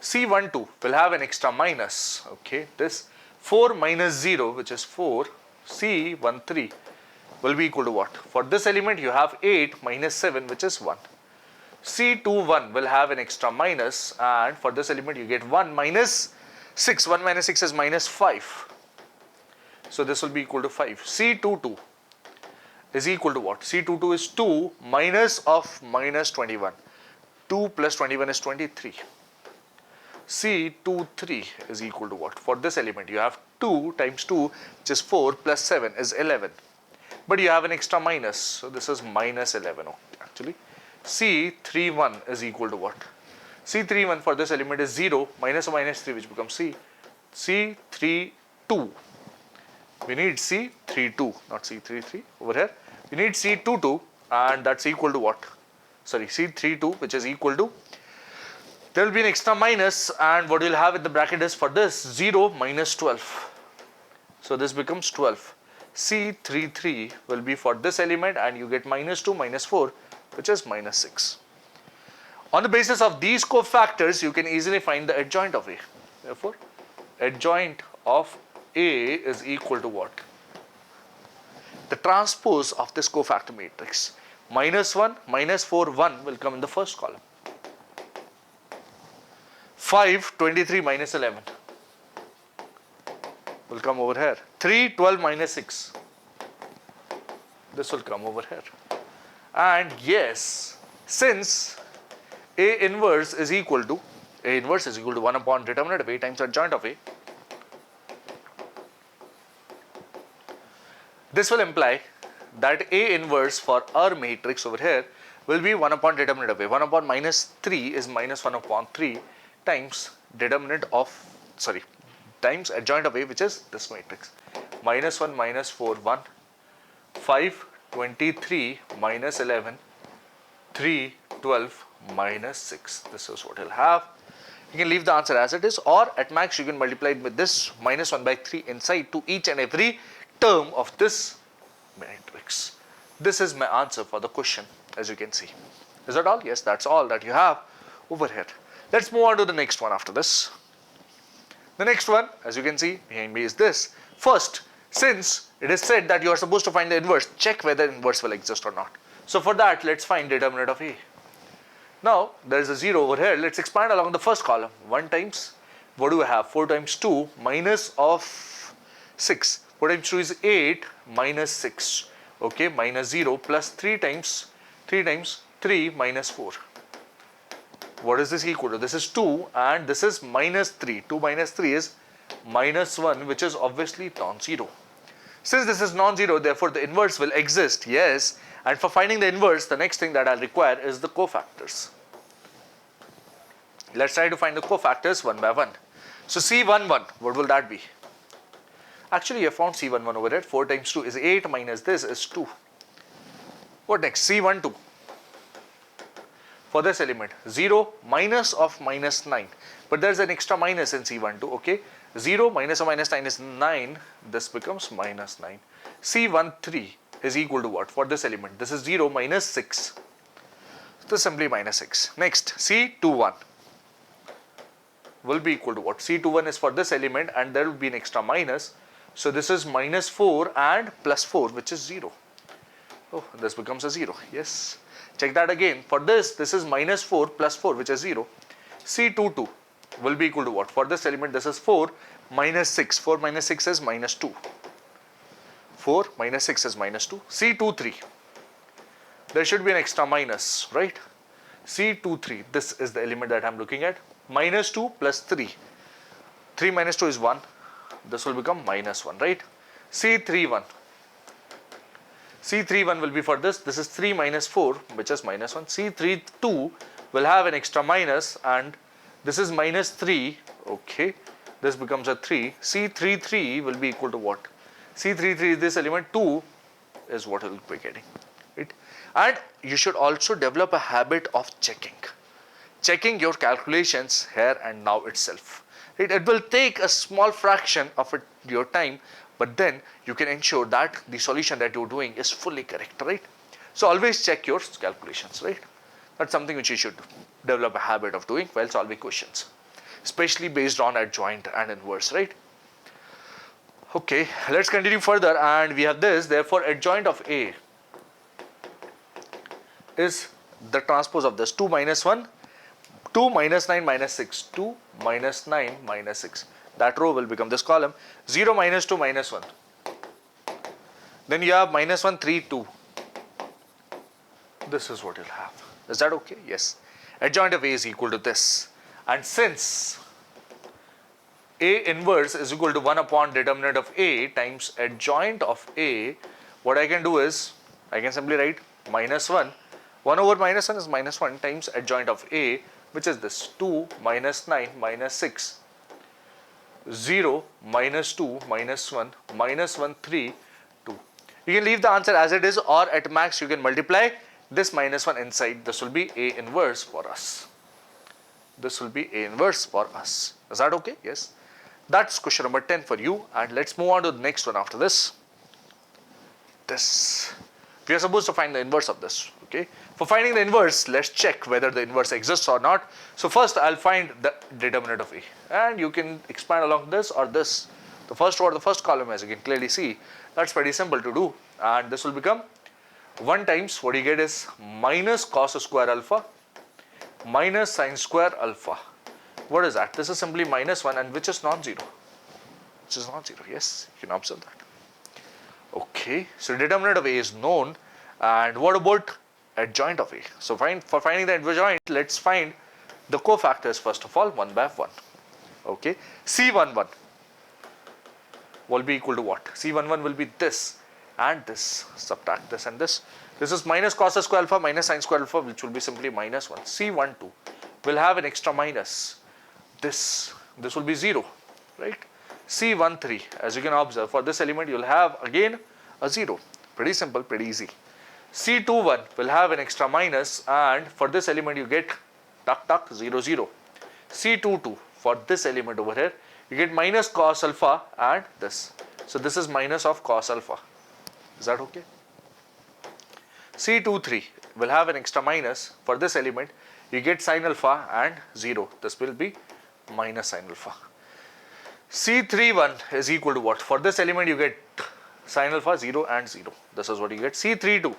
C12 will have an extra minus, okay, this 4 minus 0, which is 4, C13 will be equal to what? For this element, you have 8 minus 7, which is 1. C21 will have an extra minus, and for this element you get 1 minus 6. 1 minus 6 is minus 5. So this will be equal to 5. C22 is equal to what? C22 is 2 minus of minus 21. 2 plus 21 is 23. C23 is equal to what? For this element you have 2 times 2, which is 4, plus 7 is 11. But you have an extra minus, so this is minus 11 actually. C31 is equal to what? C31 for this element is 0 minus or minus 3, which becomes C. C32. We need C32, not C33 over here. We need C22, and that's equal to what? Sorry, C32, which is equal to, there will be an extra minus, and what you'll have in the bracket is for this 0 minus 12. So this becomes 12. C33 will be for this element, and you get minus 2 minus 4, which is minus 6. On the basis of these cofactors, you can easily find the adjoint of A. Therefore, adjoint of A is equal to what? The transpose of this cofactor matrix. Minus 1, minus 4, 1 will come in the first column. 5, 23 minus 11 will come over here. 3, 12 minus 6. This will come over here. And yes, since A inverse is equal to 1 upon determinant of A times adjoint of A, this will imply that A inverse for our matrix over here will be 1 upon determinant of A. 1 upon minus 3 is minus 1 upon 3 times determinant of, times adjoint of A, which is this matrix. Minus 1, minus 4, 1, 5, 23, minus 11, 3, 12, minus 6. This is what you'll have. You can leave the answer as it is, or at max you can multiply it with this minus 1 by 3 inside to each and every term of this matrix. This is my answer for the question. as you can see. Is that all? Yes, that's all that you have over here. Let's move on to the next one after this. The next one, as you can see behind me, is this. First, since it is said that you are supposed to find the inverse, check whether inverse will exist or not. So for that, let's find determinant of A. Now, there is a 0 over here. Let's expand along the first column. 1 times, what do we have? 4 times 2 minus of 6. 4 times 2 is 8 minus 6. Okay, minus 0 plus 3 times 3 minus 4. What is this equal to? This is 2 and this is minus 3. 2 minus 3 is minus 1, which is obviously non-zero. Since this is non-zero, therefore the inverse will exist, yes. And for finding the inverse, the next thing that I'll require is the cofactors. Let's try to find the cofactors one by one. So C11, what will that be? Actually, I found C11 over here. 4 times 2 is 8 minus this is 2. What next? C12. For this element, 0 minus of minus 9. But there's an extra minus in C12, okay? 0 minus of minus 9 is 9. This becomes minus 9. C13 is equal to what? For this element, this is 0 minus 6. So this is simply minus 6. Next, C21 will be equal to what? C21 is for this element and there will be an extra minus. So this is minus 4 and plus 4, which is 0. Oh, this becomes a 0. Yes. Check that again. For this is minus 4 plus 4, which is 0. C22 will be equal to what? For this element, this is 4 minus 6. 4 minus 6 is minus 2. 4 minus 6 is minus 2. C23. There should be an extra minus, right? C23. This is the element that I'm looking at. Minus 2 plus 3. 3 minus 2 is 1. This will become minus 1, right? C31. C31 will be for this. This is 3 minus 4, which is minus 1. C32 will have an extra minus and this is minus 3. Okay. This becomes a 3. C33 will be equal to what? C33 is this element. 2 is what it will be getting. Right? And you should also develop a habit of checking your calculations here and now itself. Right? It will take a small fraction of your time, but then you can ensure that the solution that you're doing is fully correct, right? So always check your calculations, right? That's something which you should develop a habit of doing while solving questions, especially based on adjoint and inverse, right? Okay, let's continue further and we have this. Therefore, adjoint of A is the transpose of this 2 minus 1, 2 minus 9 minus 6, 2 minus 9 minus 6. That row will become this column. 0 minus 2 minus 1. Then you have minus 1, 3, 2. This is what you'll have. Is that okay? Yes. Adjoint of A is equal to this. And since A inverse is equal to 1 upon determinant of A times adjoint of A, what I can do is, I can simply write minus 1. 1 over minus 1 is minus 1 times adjoint of A, which is this 2 minus 9 minus 6. 0 minus 2 minus 1 minus 1 3 2. You can leave the answer as it is, or at max you can multiply this minus 1 inside. This will be A inverse for us. This will be A inverse for us. Is that okay? Yes. That's question number 10 for you, and let's move on to the next one after this. This. We are supposed to find the inverse of this. Okay. For finding the inverse, let's check whether the inverse exists or not. So first I'll find the determinant of A, and you can expand along this or this. The first row or the first column, as you can clearly see, that's pretty simple to do. And this will become 1 times, what you get is minus cos square alpha minus sin square alpha. What is that? This is simply minus 1, and which is non-zero. Which is non-zero, yes, you can observe that. Okay, so determinant of A is known. And what about adjoint of A? So for finding the adjoint, let's find the cofactors first of all, one by one. Okay, C11 will be equal to what? C11 will be this and this. Subtract this and this. This is minus cos square alpha minus sin square alpha, which will be simply minus 1. C12 will have an extra minus. This will be 0, right? C13, as you can observe, for this element you will have again a 0. Pretty simple, pretty easy. C21 will have an extra minus, and for this element you get tuck tuck 0 0. C22 for this element over here you get minus cos alpha and this. So this is minus of cos alpha. Is that okay? C23 will have an extra minus. For this element, you get sin alpha and 0. This will be minus sin alpha. C31 is equal to what? For this element, you get sin alpha 0 and 0. This is what you get. C32.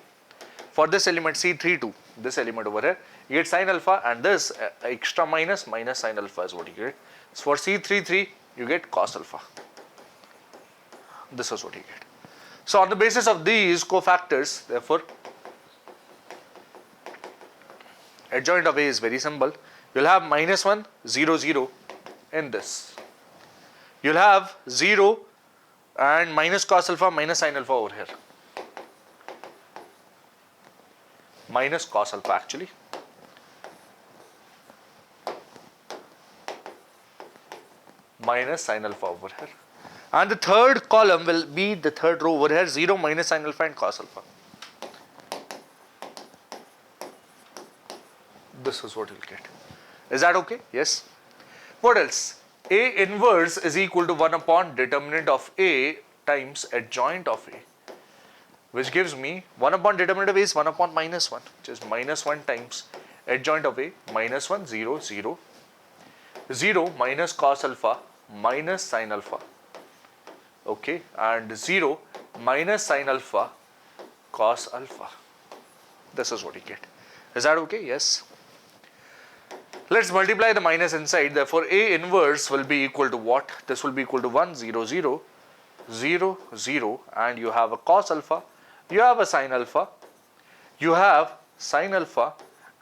For this element C32, this element over here, you get sin alpha and this extra minus sin alpha is what you get. So for C33, you get cos alpha. This is what you get. So on the basis of these cofactors, therefore, adjoint of A is very simple. You'll have minus 1, 0, 0 in this. You'll have 0 and minus cos alpha minus sin alpha over here. Minus cos alpha actually. Minus sin alpha over here. And the third column will be the third row over here, 0 minus sin alpha and cos alpha. This is what you'll get. Is that okay? Yes. What else? A inverse is equal to 1 upon determinant of A times adjoint of A, which gives me 1 upon determinant of A is 1 upon minus 1, which is minus 1 times adjoint of A, minus 1, 0, 0, 0 minus cos alpha minus sin alpha, okay, and 0 minus sin alpha cos alpha. This is what you get. Is that okay? Yes. Let's multiply the minus inside. Therefore, A inverse will be equal to what? This will be equal to 1, 0, 0, 0, 0, and you have a cos alpha, you have a sin alpha, you have sin alpha,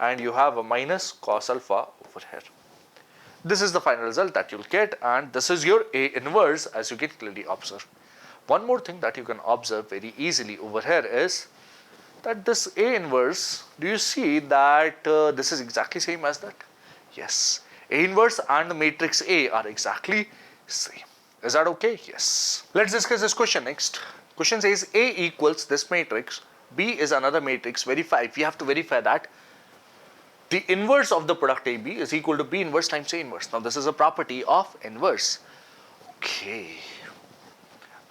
and you have a minus cos alpha over here. This is the final result that you'll get, and this is your A inverse, as you can clearly observe. One more thing that you can observe very easily over here is that this A inverse, do you see that this is exactly same as that? Yes. A inverse and the matrix A are exactly same. Is that okay? Yes. Let's discuss this question next. Question says A equals this matrix, B is another matrix. Verify. We have to verify that the inverse of the product AB is equal to B inverse times A inverse. Now this is a property of inverse. Okay.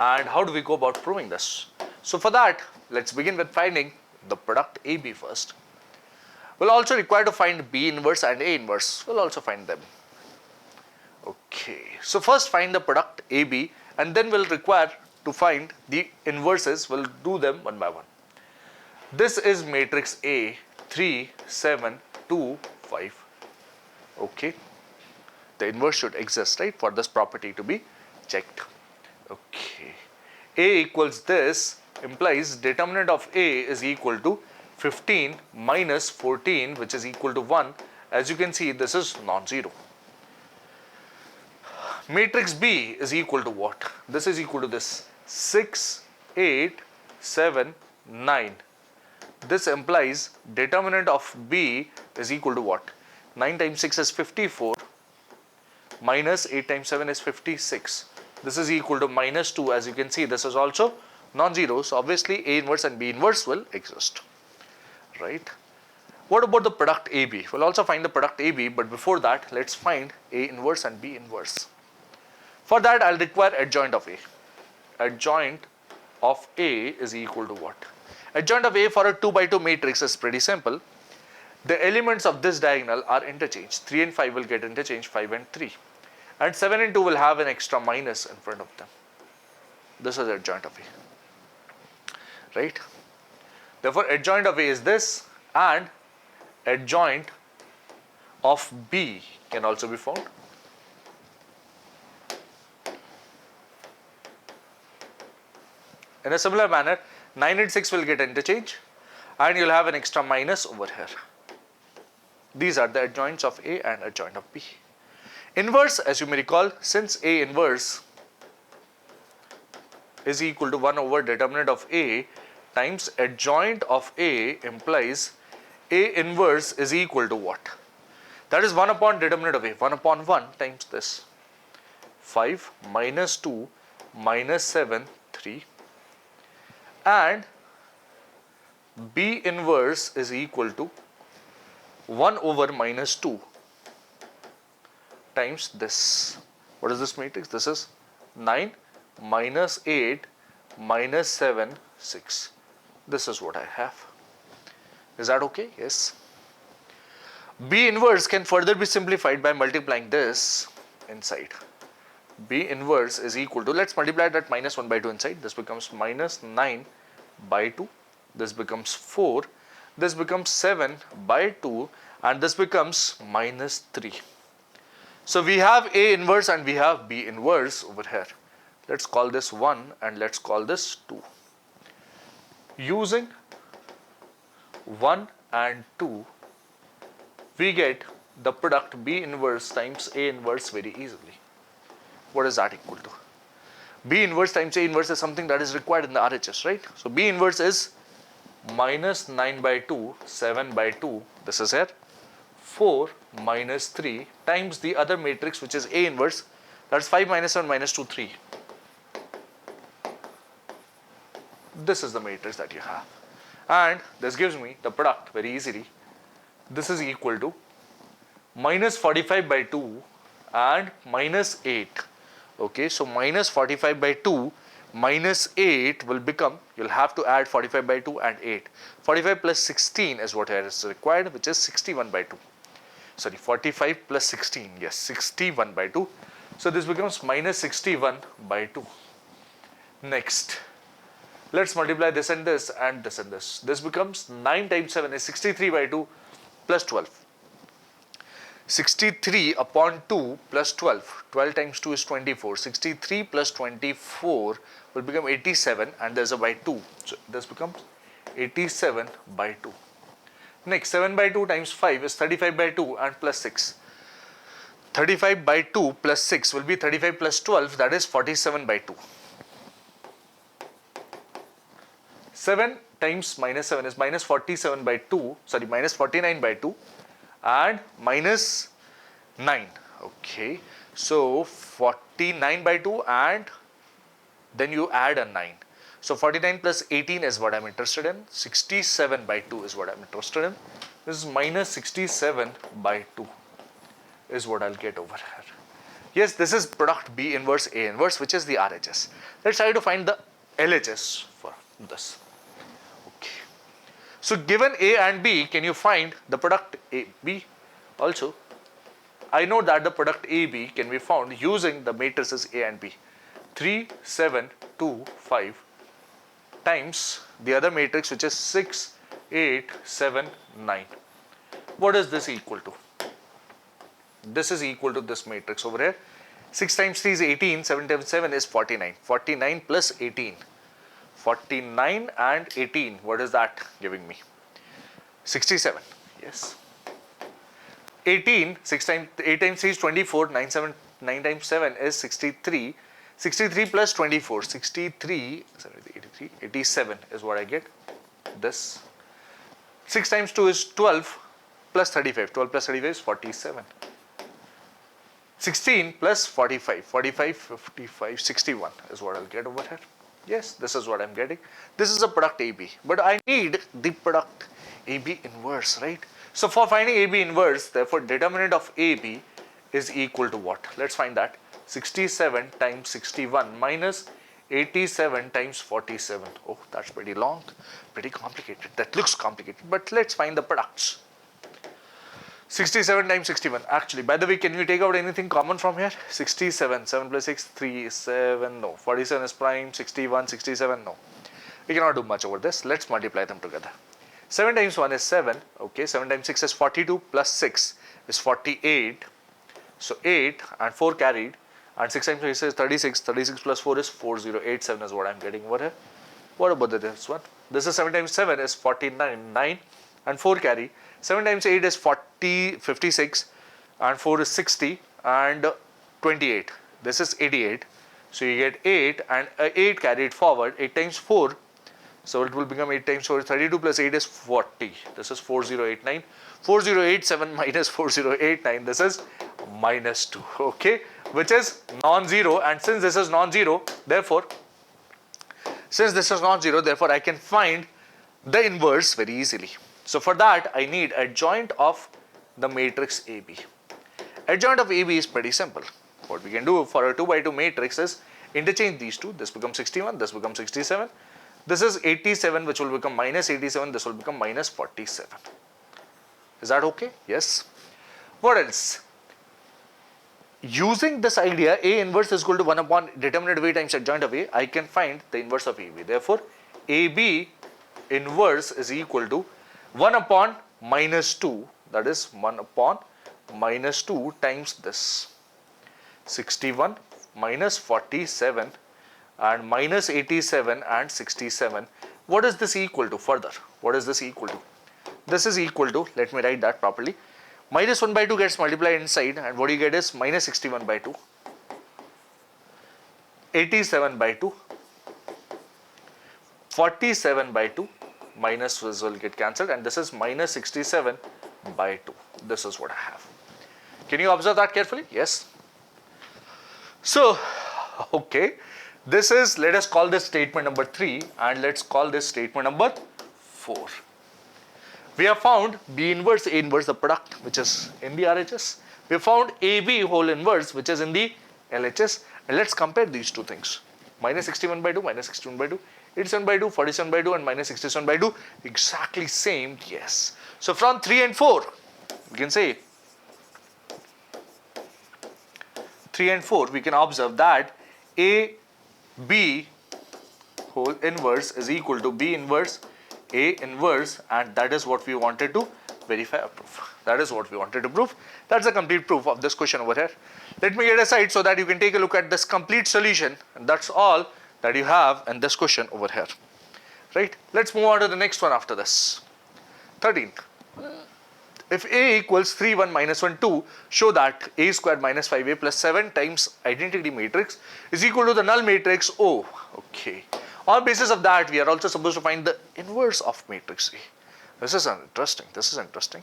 And how do we go about proving this? So for that, let's begin with finding the product AB first. We'll also require to find B inverse and A inverse. We'll also find them. Okay. So first find the product AB, and then we'll require to find the inverses. We'll do them one by one. This is matrix A, 3, 7, 2, 5. Okay. The inverse should exist, right, for this property to be checked. Okay. A equals this implies determinant of A is equal to 15 minus 14, which is equal to 1. As you can see, this is non-zero. Matrix B is equal to what? This is equal to this 6, 8, 7, 9. This implies determinant of B is equal to what? 9 times 6 is 54 minus 8 times 7 is 56. This is equal to minus 2. As you can see, this is also non-zero. So obviously A inverse and B inverse will exist. Right? What about the product AB? We'll also find the product AB, but before that, let's find A inverse and B inverse. For that, I'll require adjoint of A. Adjoint of A is equal to what? Adjoint of A for a 2 by 2 matrix is pretty simple. The elements of this diagonal are interchanged. 3 and 5 will get interchanged, 5 and 3. And 7 and 2 will have an extra minus in front of them. This is adjoint of A. Right? Therefore, adjoint of A is this, and adjoint of B can also be found. In a similar manner, 9 and 6 will get interchanged, and you'll have an extra minus over here. These are the adjoints of A and adjoint of B. Inverse, as you may recall, since A inverse is equal to 1 over determinant of A times adjoint of A implies A inverse is equal to what? That is 1 upon determinant of A, 1 upon 1 times this. 5 minus 2 minus 7, 3. And B inverse is equal to 1 over minus 2 times this. What is this matrix? This is 9 minus 8 minus 7, 6. This is what I have. Is that okay? Yes. B inverse can further be simplified by multiplying this inside. B inverse is equal to, let's multiply that minus 1 by 2 inside. This becomes minus 9 by 2. This becomes 4. This becomes 7 by 2. And this becomes minus 3. So we have A inverse and we have B inverse over here. Let's call this 1 and let's call this 2. Using 1 and 2, we get the product B inverse times A inverse very easily. What is that equal to? B inverse times A inverse is something that is required in the RHS, right? So B inverse is minus 9 by 2, 7 by 2, this is here, 4 minus 3 times the other matrix which is A inverse, that's 5 minus 7 minus 2, 3. This is the matrix that you have. And this gives me the product very easily. This is equal to minus 45 by 2 and minus 8. Okay, so minus 45 by 2 minus 8 will become, you'll have to add 45 by 2 and 8. 45 plus 16 is what is required, which is 61 by 2. Sorry, 45 plus 16, yes, 61 by 2. So this becomes minus 61 by 2. Next, let's multiply this and this and this and this. This becomes 9 times 7 is 63 by 2 plus 12. 63 upon 2 plus 12. 12 times 2 is 24. 63 plus 24 will become 87 and there's a by 2. So this becomes 87 by 2. Next, 7 by 2 times 5 is 35 by 2 and plus 6. 35 by 2 plus 6 will be 35 plus 12, that is 47 by 2. 7 times minus 7 is minus 47 by 2, sorry, minus 49 by 2 and minus 9. Okay, so 49 by 2 and then you add a 9. So 49 plus 18 is what I'm interested in. 67 by 2 is what I'm interested in. This is minus 67 by 2 is what I'll get over here. Yes, this is product B inverse A inverse, which is the RHS. Let's try to find the LHS for this. Okay. So given A and B, can you find the product AB? Also, I know that the product AB can be found using the matrices A and B. 3, 7, 2, 5 times the other matrix, which is 6, 8, 7, 9. What is this equal to? This is equal to this matrix over here. 6 times 3 is 18, 7 times 7 is 49. 49 plus 18. 49 and 18, what is that giving me? 67, yes. 18, 8 times 3 is 24, 9 times 7 is 63. 63 plus 24, 63, 83, 87 is what I get. This. 6 times 2 is 12 plus 35. 12 plus 35 is 47. 16 plus 45. 45, 55, 61 is what I'll get over here. Yes, this is what I'm getting. This is a product AB. But I need the product AB inverse, right? So for finding AB inverse, therefore determinant of AB is equal to what? Let's find that. 67 times 61 minus 87 times 47. Oh, that's pretty long, pretty complicated. That looks complicated, but let's find the products. 67 times 61. Actually, by the way, can you take out anything common from here? 67, 7 plus 6, 3, 7, no. 47 is prime, 61, 67, no. We cannot do much over this. Let's multiply them together. 7 times 1 is 7. Okay, 7 times 6 is 42 plus 6 is 48. So 8 and 4 carried. And 6 times 6 is 36. 36 plus 4 is 4087 is what I'm getting over here. What about this one? This is 7 times 7 is 49. 9 and 4 carry. 7 times 8 is 56 and 4 is 60 and 28. This is 88. So you get 8 and 8 carried forward. 8 times 4. So it will become 8 times 4 is 32 plus 8 is 40. This is 4089. 4087 minus 4089. This is minus 2. Okay. Which is non-zero, and since this is non-zero, therefore I can find the inverse very easily. So for that I need adjoint of the matrix AB. Adjoint of AB is pretty simple. What we can do for a 2 by 2 matrix is interchange these two. This becomes 61, this becomes 67. This is 87, which will become minus 87. This will become minus 47. Is that okay? Yes. What else? Using this idea, A inverse is equal to 1 upon determinant of A times adjoint of A, I can find the inverse of AB. Therefore, AB inverse is equal to 1 upon minus 2, that is 1 upon minus 2 times this. 61 minus 47 and minus 87 and 67. What is this equal to further? What is this equal to? This is equal to, let me write that properly. Minus 1 by 2 gets multiplied inside, and what you get is minus 61 by 2, 87 by 2, 47 by 2, minus will get cancelled, and this is minus 67 by 2. This is what I have. Can you observe that carefully? Yes. So, okay, this is, let us call this statement number 3 and let's call this statement number 4. We have found B inverse, A inverse, the product which is in the RHS. We have found AB whole inverse which is in the LHS, and let's compare these two things. Minus 61 by 2, minus 61 by 2, 87 by 2, 47 by 2 and minus 67 by 2, exactly same, yes. So from 3 and 4, we can say 3 and 4, we can observe that AB whole inverse is equal to B inverse, A inverse, and that is what we wanted to verify or prove. That is what we wanted to prove. That's a complete proof of this question over here. Let me get aside so that you can take a look at this complete solution, and that's all that you have in this question over here. Right? Let's move on to the next one after this. 13. If A equals 3, 1, minus 1, 2, show that A squared minus 5A plus 7 times identity matrix is equal to the null matrix O. Okay. On basis of that, we are also supposed to find the inverse of matrix A. This is interesting. This is interesting.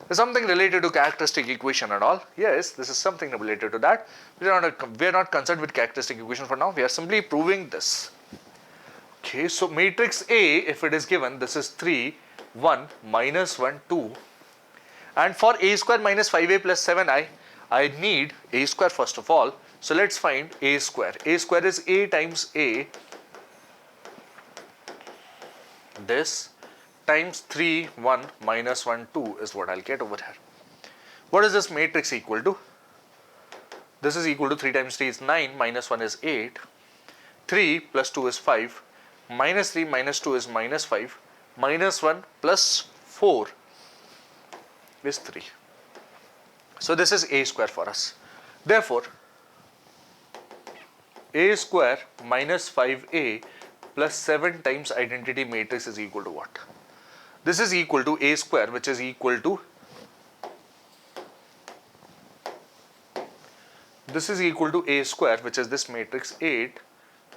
There's something related to characteristic equation and all. Yes, this is something related to that. We are not concerned with characteristic equation for now. We are simply proving this. Okay, so matrix A, if it is given, this is 3, 1, minus 1, 2. And for A square minus 5A plus 7I, I need A square first of all. So let's find A square. A square is A times A. This times 3, 1, minus 1, 2 is what I'll get over here. What is this matrix equal to? This is equal to 3 times 3 is 9, minus 1 is 8. 3 plus 2 is 5. Minus 3 minus 2 is minus 5. Minus 1 plus 4 is 3. So this is A square for us. Therefore, A square minus 5A plus 7 times identity matrix is equal to what? This is equal to A square, which is equal to, this is equal to A square, which is this matrix 8,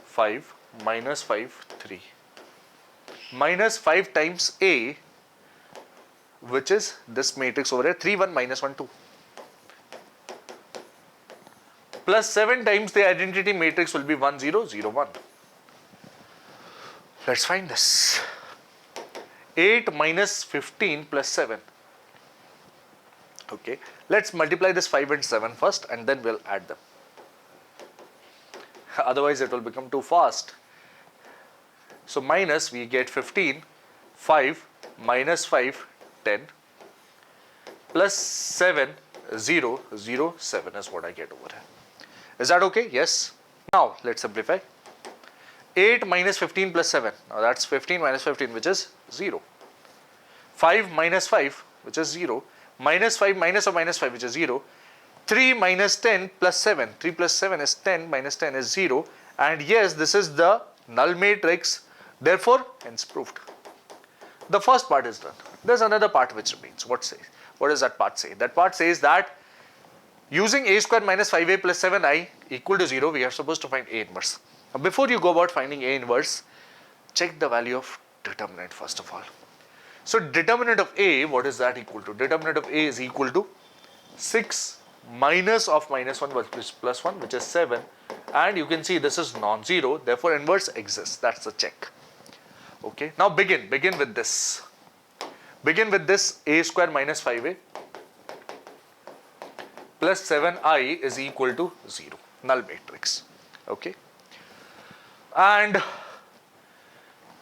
5, minus 5, 3. Minus 5 times A, which is this matrix over here, 3, 1, minus 1, 2. Plus 7 times the identity matrix will be 1, 0, 0, 1. Let's find this. 8 minus 15 plus 7. Okay, let's multiply this 5 and 7 first and then we'll add them. Otherwise it will become too fast. So minus, we get 15, 5, minus 5, 10, plus 7, 0, 0, 7 is what I get over here. Is that okay? Yes. Now let's simplify. 8 minus 15 plus 7. Now that's 15 minus 15, which is 0. 5 minus 5, which is 0. Minus 5 minus or minus 5, which is 0. 3 minus 10 plus 7. 3 plus 7 is 10, minus 10 is 0. And yes, this is the null matrix. Therefore, hence proved. The first part is done. There's another part which remains. What does that part say? That part says that using A square minus 5A plus 7I equal to 0, we are supposed to find A inverse. Now, before you go about finding A inverse, check the value of determinant first of all. So determinant of A, what is that equal to? Determinant of A is equal to 6 minus of minus 1 plus plus 1, which is 7. And you can see this is non-zero, therefore inverse exists. That's the check. Okay, now begin with this. Begin with this A square minus 5A plus 7I is equal to 0, null matrix. Okay. And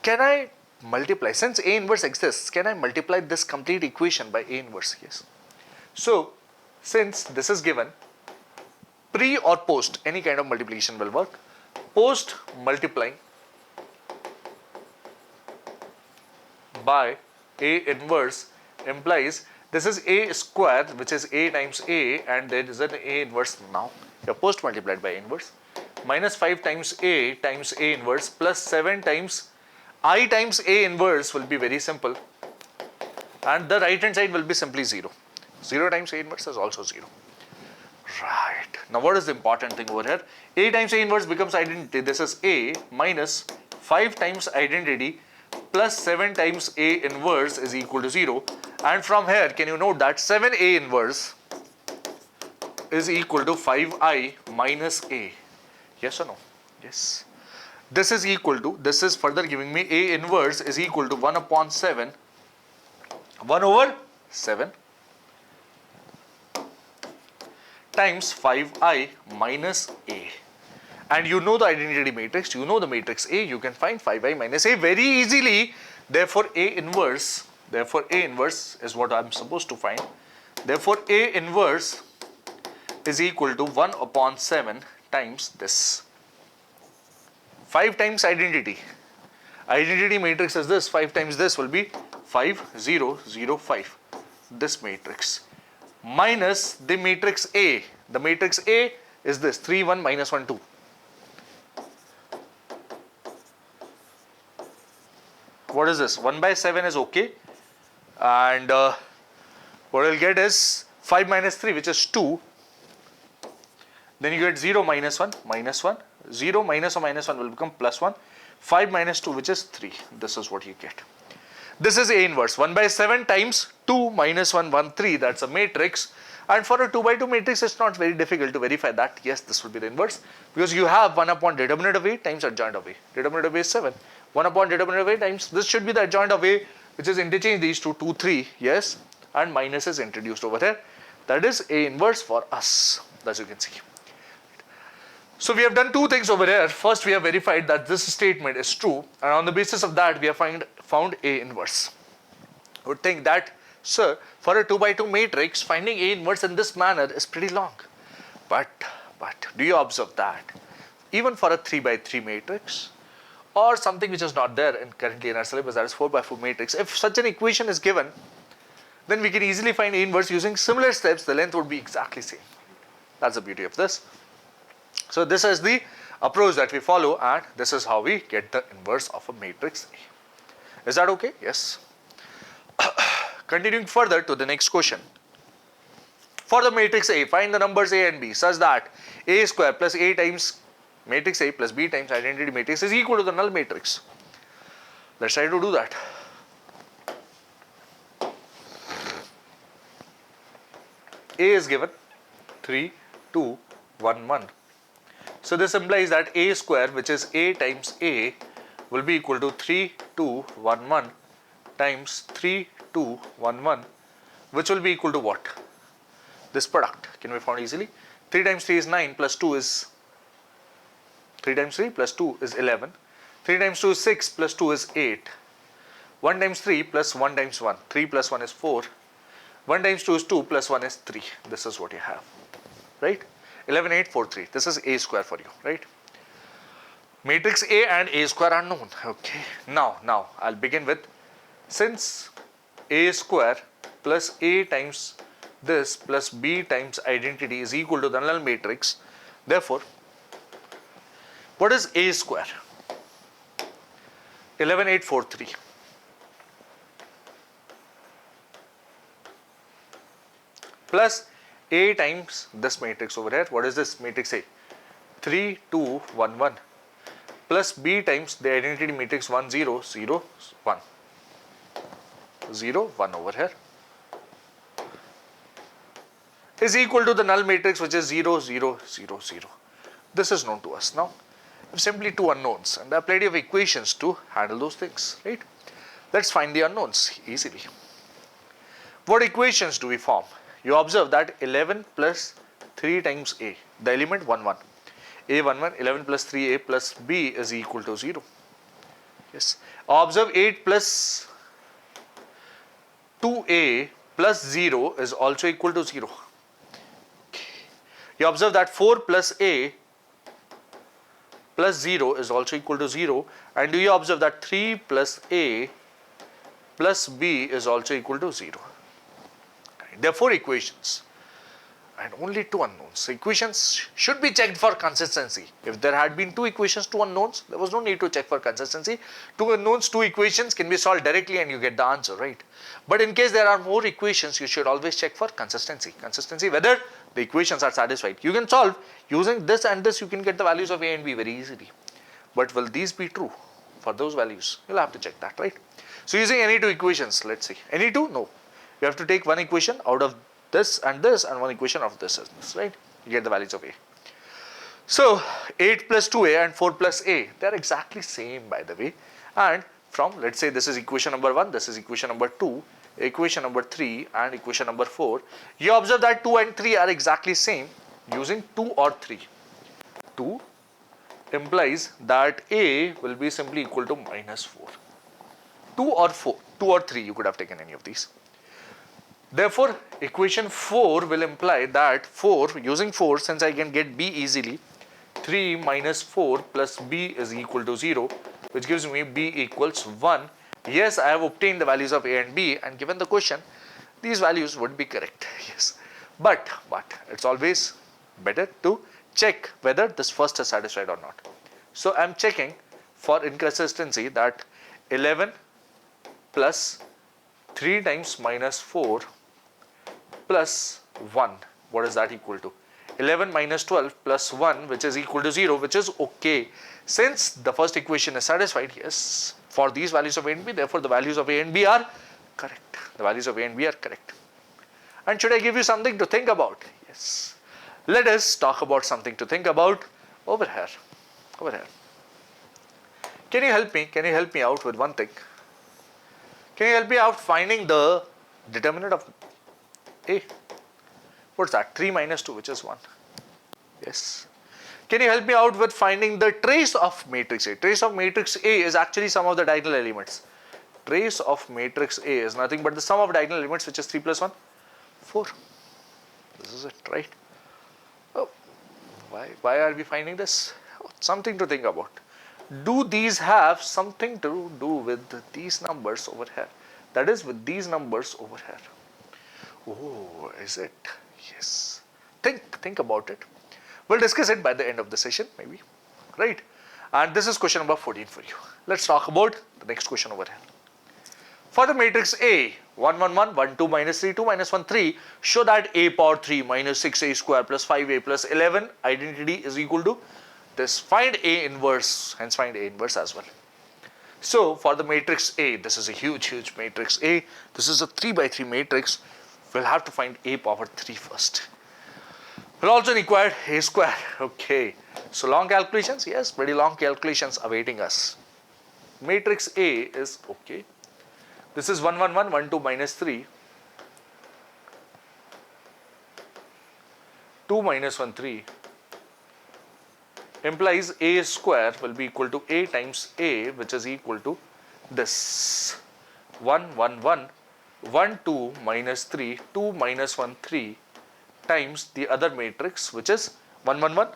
can I multiply, since A inverse exists, can I multiply this complete equation by A inverse? Yes. So, since this is given, pre or post, any kind of multiplication will work. Post multiplying by A inverse implies this is A square, which is A times A, and there is an A inverse now. Your post multiplied by A inverse, minus 5 times A inverse plus 7 times I times A inverse will be very simple, and the right hand side will be simply 0. 0 times A inverse is also 0. Right. Now what is the important thing over here? A times A inverse becomes identity. This is A minus 5 times identity plus 7 times A inverse is equal to 0. And from here, can you note that 7A inverse is equal to 5I minus A? Yes or no? Yes. This is equal to, this is further giving me A inverse is equal to 1 upon 7, 1 over 7 times 5I minus A. And you know the identity matrix, you know the matrix A, you can find 5I minus A very easily. Therefore, A inverse is what I am supposed to find. Therefore, A inverse is equal to 1 upon 7 times this. 5 times identity. Identity matrix is this, 5 times this will be 5, 0, 0, 5. This matrix. Minus the matrix A. The matrix A is this, 3, 1, minus 1, 2. What is this? 1 by 7 is okay. And what I'll get is 5 minus 3, which is 2. Then you get 0 minus 1, minus 1. 0 minus or minus 1 will become plus 1. 5 minus 2, which is 3. This is what you get. This is A inverse. 1 by 7 times 2 minus 1, 1, 3. That's a matrix. And for a 2 by 2 matrix, it's not very difficult to verify that. Yes, this will be the inverse. Because you have 1 upon determinant of A times adjoint of A. Determinant of A is 7. 1 upon determinant of A times, this should be the adjoint of A, which is interchange these two, 2, 3. Yes. And minus is introduced over here. That is A inverse for us, as you can see. So we have done two things over here. First, we have verified that this statement is true, and on the basis of that, we have found A inverse. I would think that, sir, for a 2 by 2 matrix, finding A inverse in this manner is pretty long. But do you observe that even for a 3 by 3 matrix or something which is not there currently in our syllabus, that is 4 by 4 matrix, if such an equation is given, then we can easily find A inverse using similar steps. The length would be exactly same. That's the beauty of this. So this is the approach that we follow, and this is how we get the inverse of a matrix A. Is that okay? Yes. Continuing further to the next question. For the matrix A, find the numbers A and B such that A square plus A times matrix A plus B times identity matrix is equal to the null matrix. Let's try to do that. A is given 3, 2, 1, 1. So this implies that A square, which is A times A, will be equal to 3, 2, 1, 1 times 3, 2, 1, 1, which will be equal to what? This product can be found easily. 3 times 3 is 9 plus 2 is 3 times 3 plus 2 is 11. 3 times 2 is 6 plus 2 is 8. 1 times 3 plus 1 times 1. 3 plus 1 is 4. 1 times 2 is 2 plus 1 is 3. This is what you have, right? 11, 8, 4, 3. This is A square for you, right? Matrix A and A square are known. Okay. Now I'll begin with, since A square plus A times this plus B times identity is equal to the null matrix. Therefore, what is A square? 11, 8, 4, 3. Plus A times this matrix over here. What is this matrix A? 3, 2, 1, 1. Plus B times the identity matrix 1, 0, 0, 1. 0, 1 over here is equal to the null matrix, which is 0, 0, 0, 0. This is known to us. Now, we have simply two unknowns, and there are plenty of equations to handle those things, right? Let's find the unknowns easily. What equations do we form? You observe that 11 plus 3 times A, the element 1, 1. A 1, 1, 11 plus 3A plus B is equal to 0. Yes. Observe 8 plus 2a plus 0 is also equal to 0. You observe that 4 plus a plus 0 is also equal to 0, and do you observe that 3 plus a plus b is also equal to 0. There are 4 equations and only 2 unknowns. Equations should be checked for consistency. If there had been 2 equations, 2 unknowns, there was no need to check for consistency. 2 unknowns, 2 equations can be solved directly and you get the answer, right? But in case there are more equations, you should always check for consistency. Consistency, whether the equations are satisfied. You can solve using this and this, you can get the values of a and b very easily. But will these be true for those values? You'll have to check that, right? So using any 2 equations, let's see. Any 2? No. You have to take one equation out of this and one equation of this and this, right? You get the values of a. So 8 plus 2a and 4 plus a, they are exactly same, by the way. And from, let's say this is equation number 1, this is equation number 2, equation number 3 and equation number 4. You observe that 2 and 3 are exactly same using 2 or 3. 2 implies that a will be simply equal to minus 4. 2 or 4, 2 or 3, you could have taken any of these. Therefore, equation 4 will imply that 4, using 4, since I can get b easily, 3 minus 4 plus b is equal to 0, which gives me b equals 1. Yes, I have obtained the values of a and b, and given the question, these values would be correct. Yes, but it's always better to check whether this first is satisfied or not. So I am checking for inconsistency that 11 plus 3 times minus 4 plus 1, what is that equal to? 11 minus 12 plus 1, which is equal to 0, which is okay. Since the first equation is satisfied, yes, for these values of a and b, therefore the values of a and b are correct. The values of a and b are correct. And should I give you something to think about? Yes. Let us talk about something to think about over here. Over here. Can you help me? Can you help me out with one thing? Can you help me out finding the determinant of a? What's that? 3 minus 2, which is 1. Yes. Can you help me out with finding the trace of matrix A? Trace of matrix A is actually sum of the diagonal elements. Trace of matrix A is nothing but the sum of diagonal elements, which is 3 plus 1, 4. This is it, right? Oh, why are we finding this? Oh, something to think about. Do these have something to do with these numbers over here? That is, with these numbers over here. Oh, is it? Yes. Think about it. We'll discuss it by the end of the session, maybe. Right? And this is question number 14 for you. Let's talk about the next question over here. For the matrix A, 1, 1, 1, 1, 2, minus 3, 2, minus 1, 3, show that a power 3 minus 6a square plus 5a plus 11 identity is equal to this. Find A inverse, hence find A inverse as well. So, for the matrix A, this is a huge matrix A. This is a 3 by 3 matrix. We'll have to find a power 3 first. We'll also require a square. Okay. So, long calculations? Yes, pretty long calculations awaiting us. Matrix A is okay. This is 1, 1, 1, 1, 2, minus 3. 2 minus 1, 3. Implies a square will be equal to a times a, which is equal to this. 1, 1, 1. 1, 2, minus 3, 2, minus 1, 3 times the other matrix, which is 1, 1, 1.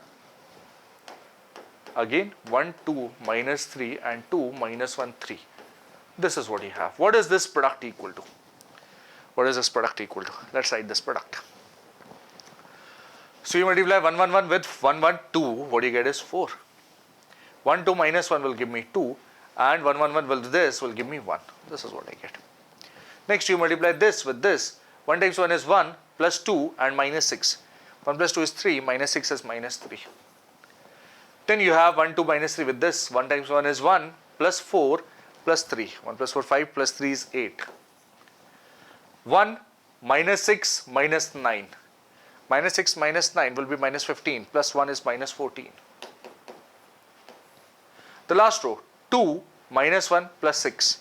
Again, 1, 2, minus 3 and 2, minus 1, 3. This is what you have. What is this product equal to? What is this product equal to? Let's write this product. So you multiply 1, 1, 1 with 1, 1, 2. What you get is 4. 1, 2 minus 1 will give me 2. And 1, 1, 1 will give me 1. This is what I get. Next, you multiply this with this. 1 times 1 is 1, plus 2 and minus 6. 1 plus 2 is 3, minus 6 is minus 3. Then you have 1, 2 minus 3 with this. 1 times 1 is 1, plus 4, plus 3. 1 plus 4, 5, plus 3 is 8. 1 minus 6 minus 9. Minus 6 minus 9 will be minus 15, plus 1 is minus 14. The last row, 2 minus 1 plus 6.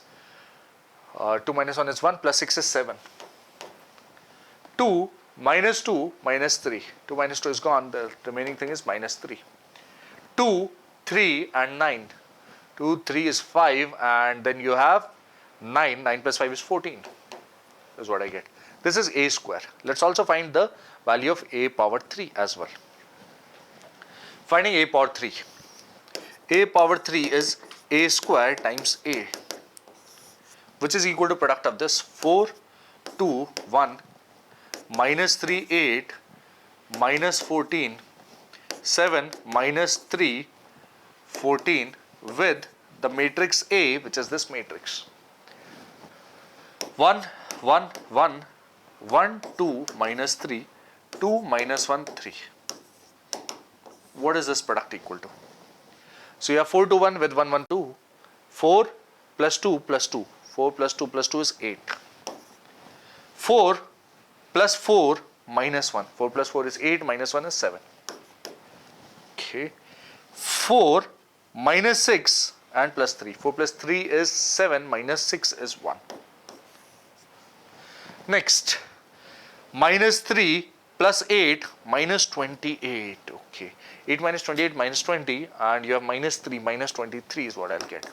2 minus 1 is 1, plus 6 is 7. 2 minus 2 minus 3. 2 minus 2 is gone, the remaining thing is minus 3. 2, 3 and 9. 2, 3 is 5, and then you have 9. 9 plus 5 is 14. Is what I get. This is a square. Let's also find the value of a power 3 as well. Finding a power 3. A power 3 is a square times a, which is equal to product of this 4, 2, 1, minus 3, 8, minus 14, 7, minus 3, 14 with the matrix A, which is this matrix. 1, 1, 1, 1, 2, minus 3, 2, minus 1, 3. What is this product equal to? So you have 4 to 1 with 1, 1, 2. 4 plus 2 plus 2. 4 plus 2 plus 2 is 8. 4 plus 4 minus 1. 4 plus 4 is 8, minus 1 is 7. Okay. 4 minus 6 and plus 3. 4 plus 3 is 7, minus 6 is 1. Next, minus 3 plus 8 minus 28. Okay. 8 minus 28 minus 20, and you have minus 3 minus 23 is what I'll get.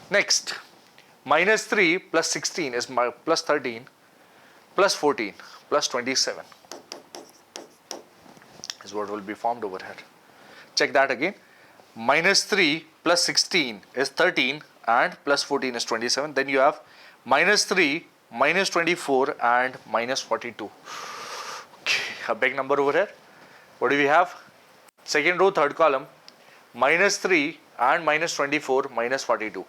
Next, minus 3 plus 16 is plus 13 plus 14 plus 27 is what will be formed over here. Check that again. Minus 3 plus 16 is 13 and plus 14 is 27. Then you have minus 3, minus 24 and minus 42. Okay, a big number over here. What do we have? Second row, third column, minus 3 and minus 24, minus 42.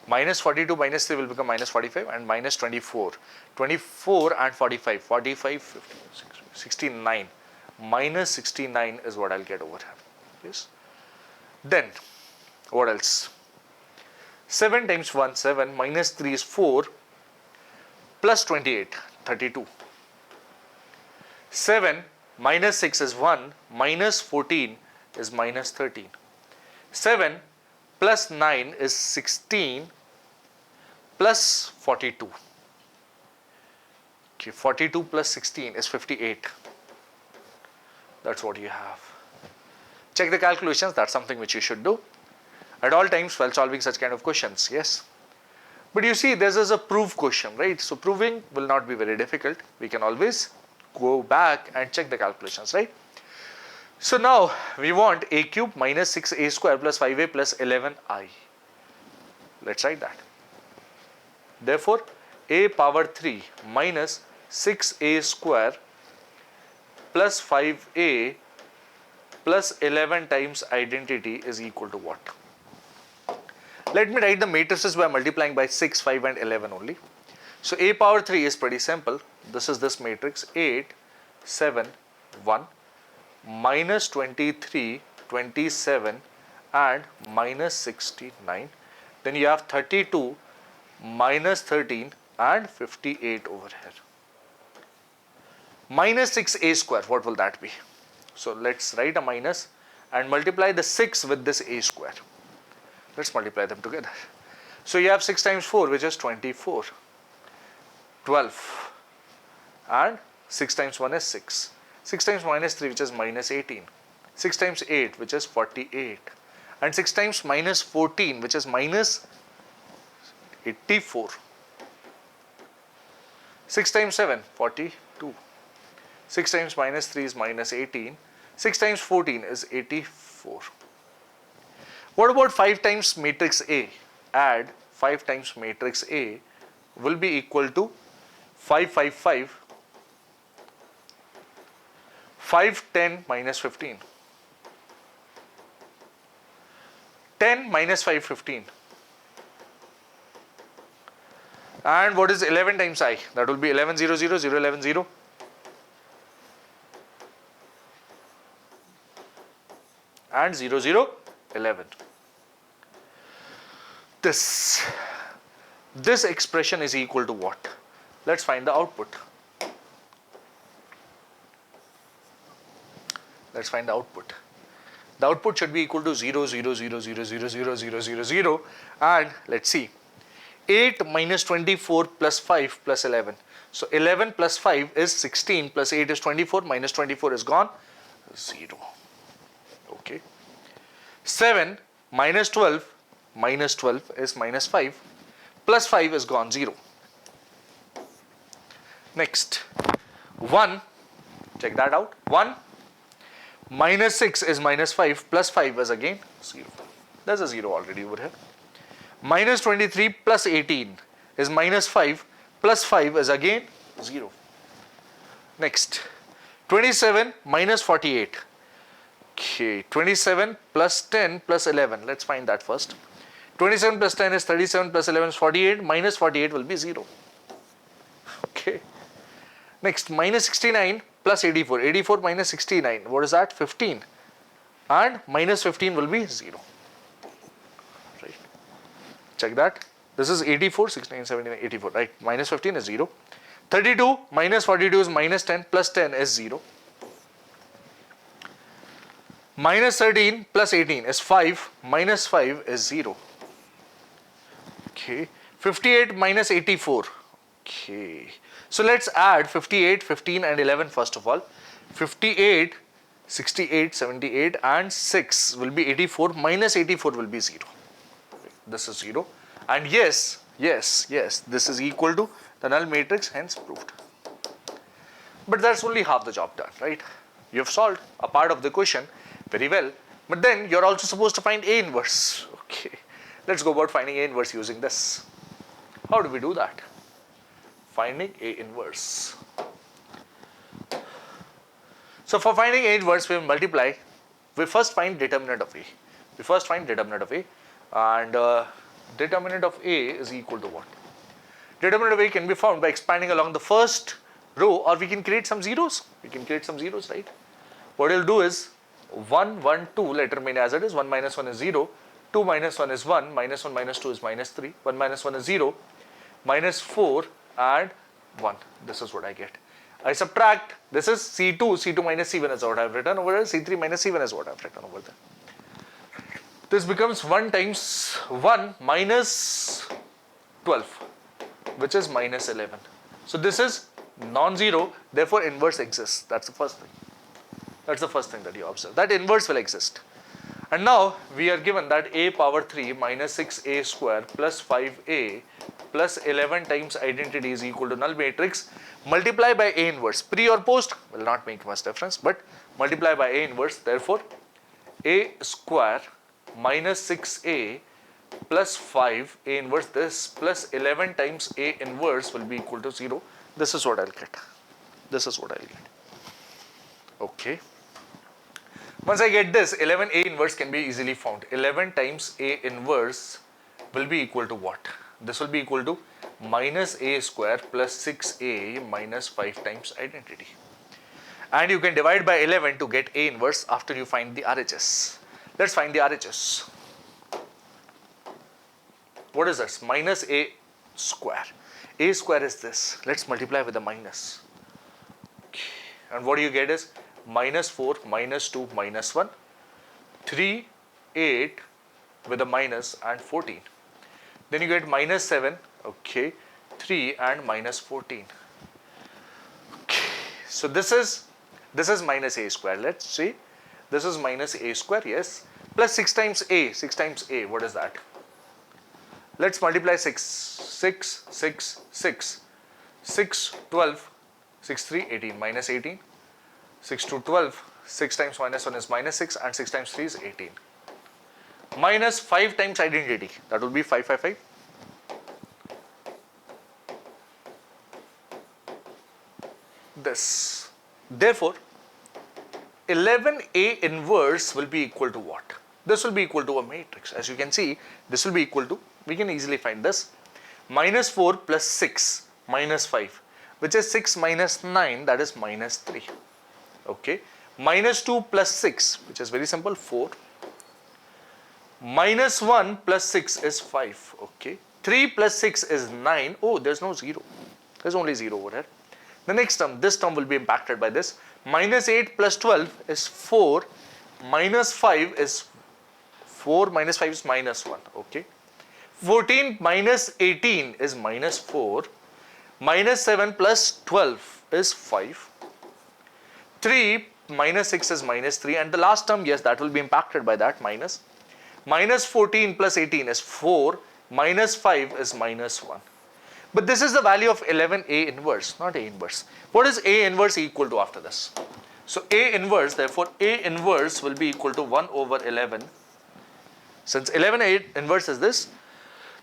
Minus 42 minus 3 will become minus 45 and minus 24. 24 and 45. 45, 50, 69. Minus 69 is what I'll get over here. Yes. Then, what else? 7 times 1, 7. Minus 3 is 4. Plus 28, 32. 7 minus 6 is 1. Minus 14 is minus 13. 7 plus 9 is 16 plus 42. Okay, 42 plus 16 is 58. That's what you have. Check the calculations. That's something which you should do at all times while solving such kind of questions. Yes. But you see, this is a proof question, right? So proving will not be very difficult. We can always go back and check the calculations, right? So now we want a cube minus 6a square plus 5a plus 11i. Let's write that. Therefore, a power 3 minus 6a square plus 5a plus 11 times identity is equal to what? Let me write the matrices by multiplying by 6, 5 and 11 only. So a power 3 is pretty simple. This is this matrix 8, 7, 1, minus 23, 27 and minus 69. Then you have 32, minus 13 and 58 over here. Minus 6a square, what will that be? So let's write a minus and multiply the 6 with this a square. Let's multiply them together. So you have 6 times 4, which is 24, 12 and 6 times 1 is 6. 6 times minus 3, which is minus 18. 6 times 8, which is 48. And 6 times minus 14, which is minus 84. 6 times 7, 42. 6 times minus 3 is minus 18. 6 times 14 is 84. What about 5 times matrix A? Add 5 times matrix A will be equal to 5, 5, 5. 5, 10 minus 15. 10 minus 5, 15. And what is 11 times I? That will be 11, 0, 0, 0, 11, 0. And 0, 0, 11. This expression is equal to what? Let's find the output. Let's find the output. The output should be equal to 0, 0, 0, 0, 0, 0, 0, 0, 0. And let's see. 8 minus 24 plus 5 plus 11. So 11 plus 5 is 16 plus 8 is 24. Minus 24 is gone. 0. Okay. 7 minus 12 is minus 5, plus 5 is gone 0. Next, 1, check that out, 1 minus 6 is minus 5, plus 5 is again 0. There's a 0 already over here. Minus 23 plus 18 is minus 5, plus 5 is again 0. Next, 27 minus 48. Okay, 27 plus 10 plus 11. Let's find that first. 27 plus 10 is 37, plus 11 is 48. Minus 48 will be 0. Okay. Next, minus 69 plus 84. 84 minus 69. What is that? 15. And minus 15 will be 0. Right. Check that. This is 84, 69, 79, 84. Right. Minus 15 is 0. 32 minus 42 is minus 10, plus 10 is 0. Minus 13 plus 18 is 5, minus 5 is 0. Okay. 58 minus 84. Okay. So let's add 58, 15 and 11 first of all. 58, 68, 78 and 6 will be 84, minus 84 will be 0. This is 0. And yes, this is equal to the null matrix, hence proved. But that's only half the job done, right? You have solved a part of the question very well, but then you're also supposed to find A inverse. Okay, let's go about finding A inverse using this. How do we do that? Finding A inverse. So for finding A inverse, we multiply. We first find determinant of A. And determinant of A is equal to what? Determinant of A can be found by expanding along the first row, or we can create some zeros. Right? What we'll do is 1, 1, 2, let it remain as it is. 1 minus 1 is 0. 2 minus 1 is 1. Minus 1 minus 2 is minus 3. 1 minus 1 is 0. Minus 4 and 1. This is what I get. I subtract. This is C2. C2 minus C1 is what I've written over there. C3 minus C1 is what I've written over there. This becomes 1 times 1 minus 12, which is minus 11. So this is non-zero, therefore inverse exists. That's the first thing. That you observe. That inverse will exist. And now we are given that a power 3 minus 6a square plus 5a plus 11 times identity is equal to null matrix. Multiply by A inverse. Pre or post will not make much difference, but multiply by A inverse. Therefore, A square minus 6A plus 5 A inverse, this plus 11 times A inverse will be equal to 0. This is what I'll get. Okay. Once I get this, 11 A inverse can be easily found. 11 times A inverse will be equal to what? This will be equal to minus A square plus 6A minus 5 times identity. And you can divide by 11 to get A inverse after you find the RHS. Let's find the RHS. What is this? Minus A square. A square is this. Let's multiply with the minus. Okay. And what you get is minus 4, minus 2, minus 1, 3, 8 with a minus and 14. Then you get minus 7, okay, 3 and minus 14. Okay. So this is minus A square. Let's see. This is minus A square, yes, plus 6 times A. 6 times A, what is that? Let's multiply 6, 6, 6, 6, 6, 12, 6, 3, 18, minus 18, 6 to 12, 6 times minus 1 is minus 6 and 6 times 3 is 18. Minus 5 times identity, that will be 5, 5, 5. This. Therefore, 11A inverse will be equal to what? This will be equal to a matrix. As you can see, this will be equal to, we can easily find this, minus 4 plus 6 minus 5, which is 6 minus 9, that is minus 3. Okay. Minus 2 plus 6, which is very simple, 4. Minus 1 plus 6 is 5. Okay. 3 plus 6 is 9. Oh, there's no 0. There's only 0 over here. The next term, this term will be impacted by this. Minus 8 plus 12 is 4. Minus 5 is 4. Minus 5 is minus 1. Okay. 14 minus 18 is minus 4. Minus 7 plus 12 is 5. 3 minus 6 is minus 3. And the last term, yes, that will be impacted by that minus. Minus 14 plus 18 is 4. Minus 5 is minus 1. But this is the value of 11A inverse, not A inverse. What is A inverse equal to after this? So A inverse, therefore A inverse will be equal to 1 over 11. Since 11A inverse is this,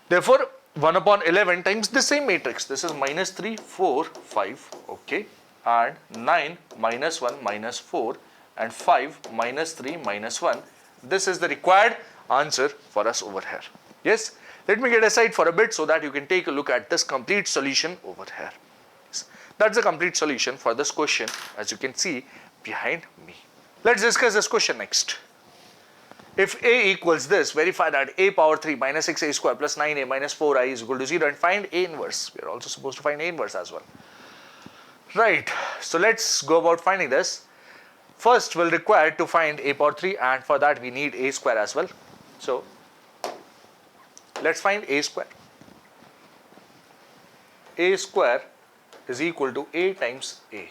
therefore 1 upon 11 times the same matrix. This is minus 3, 4, 5, okay, and 9, minus 1, minus 4, and 5, minus 3, minus 1. This is the required answer for us over here. Yes, let me get aside for a bit so that you can take a look at this complete solution over here. Yes. That's the complete solution for this question, as you can see behind me. Let's discuss this question next. If A equals this, verify that A power 3 minus 6A square plus 9A minus 4I is equal to 0 and find A inverse. We are also supposed to find A inverse as well. Right, so let's go about finding this. First, we'll require to find A power 3, and for that we need A square as well. So let's find A square. A square is equal to A times A.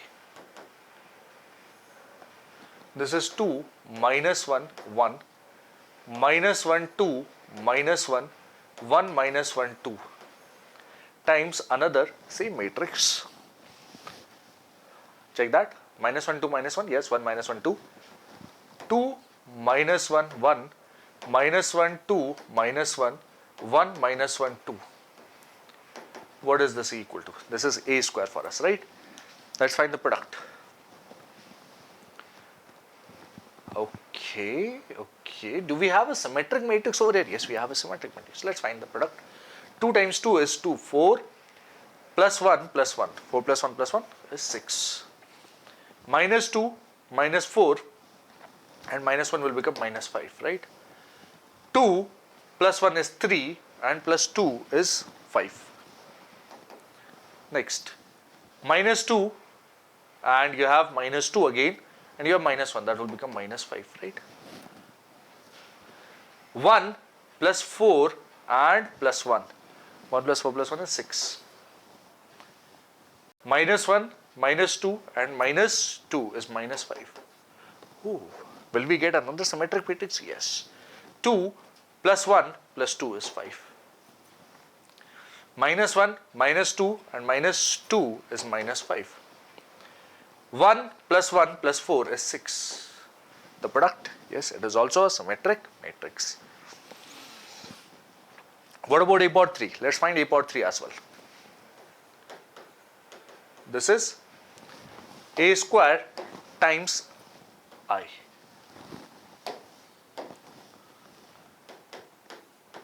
This is 2 minus 1, 1, minus 1, 2, minus 1, 1 minus 1, 2 times another same matrix. Check that. Minus 1, 2, minus 1. Yes, 1 minus 1, 2. 2 minus 1, 1, minus 1, 2, minus 1, 1 minus 1, 2. What is this equal to? This is A square for us, right? Let's find the product. Okay. Do we have a symmetric matrix over here? Yes, we have a symmetric matrix. Let's find the product. 2 times 2 is 2. 4 plus 1 plus 1. 4 plus 1 plus 1 is 6. Minus 2 minus 4 and minus 1 will become minus 5, right? 2 plus 1 is 3 and plus 2 is 5. Next, minus 2 and you have minus 2 again, and you have minus 1, that will become minus 5, right? 1 plus 4 and plus 1. 1 plus 4 plus 1 is 6. Minus 1, minus 2 and minus 2 is minus 5. Ooh. Will we get another symmetric matrix? Yes. 2 plus 1 plus 2 is 5. Minus 1, minus 2 and minus 2 is minus 5. 1 plus 1 plus 4 is 6. The product, yes, it is also a symmetric matrix. What about A power 3? Let's find A power 3 as well. This is A square times I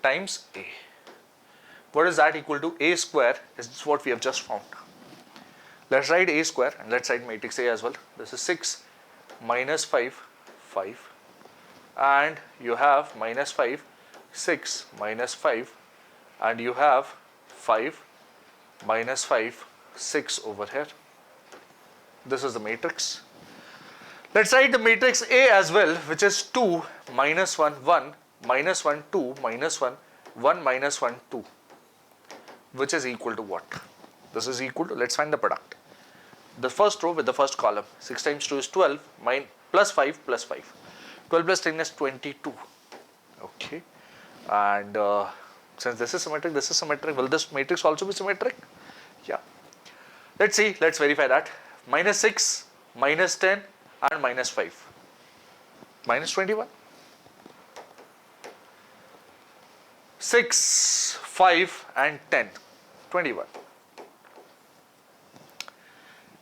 times A. What is that equal to? A square is what we have just found. Let's write A square and let's write matrix A as well. This is 6 minus 5, 5, and you have minus 5, 6 minus 5, and you have 5 minus 5, 6 over here. This is the matrix. Let's write the matrix A as well, which is 2 minus 1, 1, minus 1, 2, minus 1, 1 minus 1, 2, which is equal to what? This is equal to, let's find the product. The first row with the first column, 6 times 2 is 12, plus 5 plus 5. 12 plus 10 is 22. Okay. And since this is symmetric, will this matrix also be symmetric? Yeah. Let's see, let's verify that. Minus 6, minus 10 and minus 5. Minus 21. 6, 5 and 10. 21.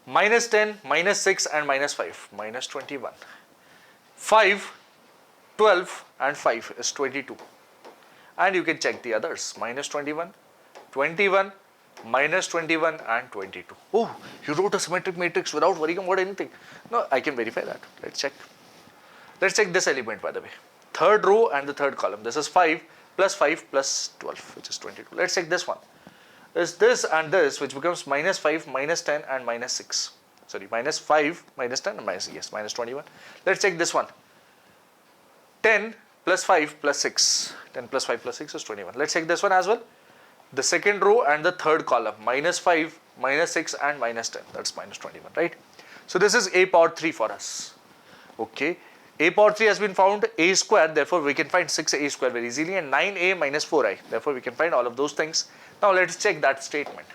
Minus 10, minus 6 and minus 5. Minus 21. 5, 12 and 5 is 22. And you can check the others. Minus 21, 21, minus 21 and 22. Oh, you wrote a symmetric matrix without worrying about anything. No, I can verify that. Let's check. Let's check this element, by the way. Third row and the third column. This is 5 plus 5 plus 12, which is 22. Let's check this one. Is this and this, which becomes minus 5, minus 10 and minus 6. Sorry, minus 5, minus 10 and minus 21. Let's check this one. 10 plus 5 plus 6. 10 plus 5 plus 6 is 21. Let's check this one as well. The second row and the third column. Minus 5, minus 6 and minus 10. That's minus 21, right? So this is A power 3 for us. Okay. A power 3 has been found, A square, therefore we can find 6A square very easily, and 9A minus 4I, therefore we can find all of those things. Now let's check that statement.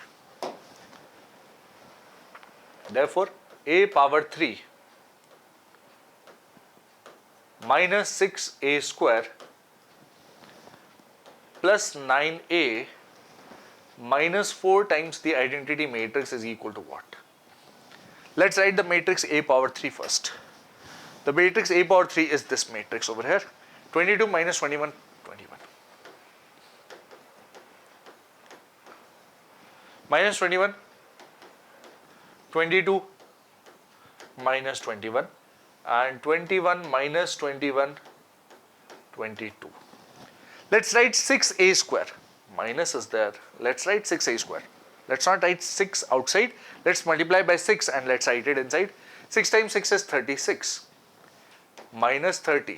Therefore, A power 3 minus 6A square plus 9A minus 4 times the identity matrix is equal to what? Let's write the matrix A power 3 first. The matrix A power 3 is this matrix over here. 22 minus 21, 21. Minus 21, 22 minus 21, and 21 minus 21, 22. Let's write 6A square. Minus is there. Let's write 6A square. Let's not write 6 outside. Let's multiply by 6 and let's write it inside. 6 times 6 is 36. Minus 30,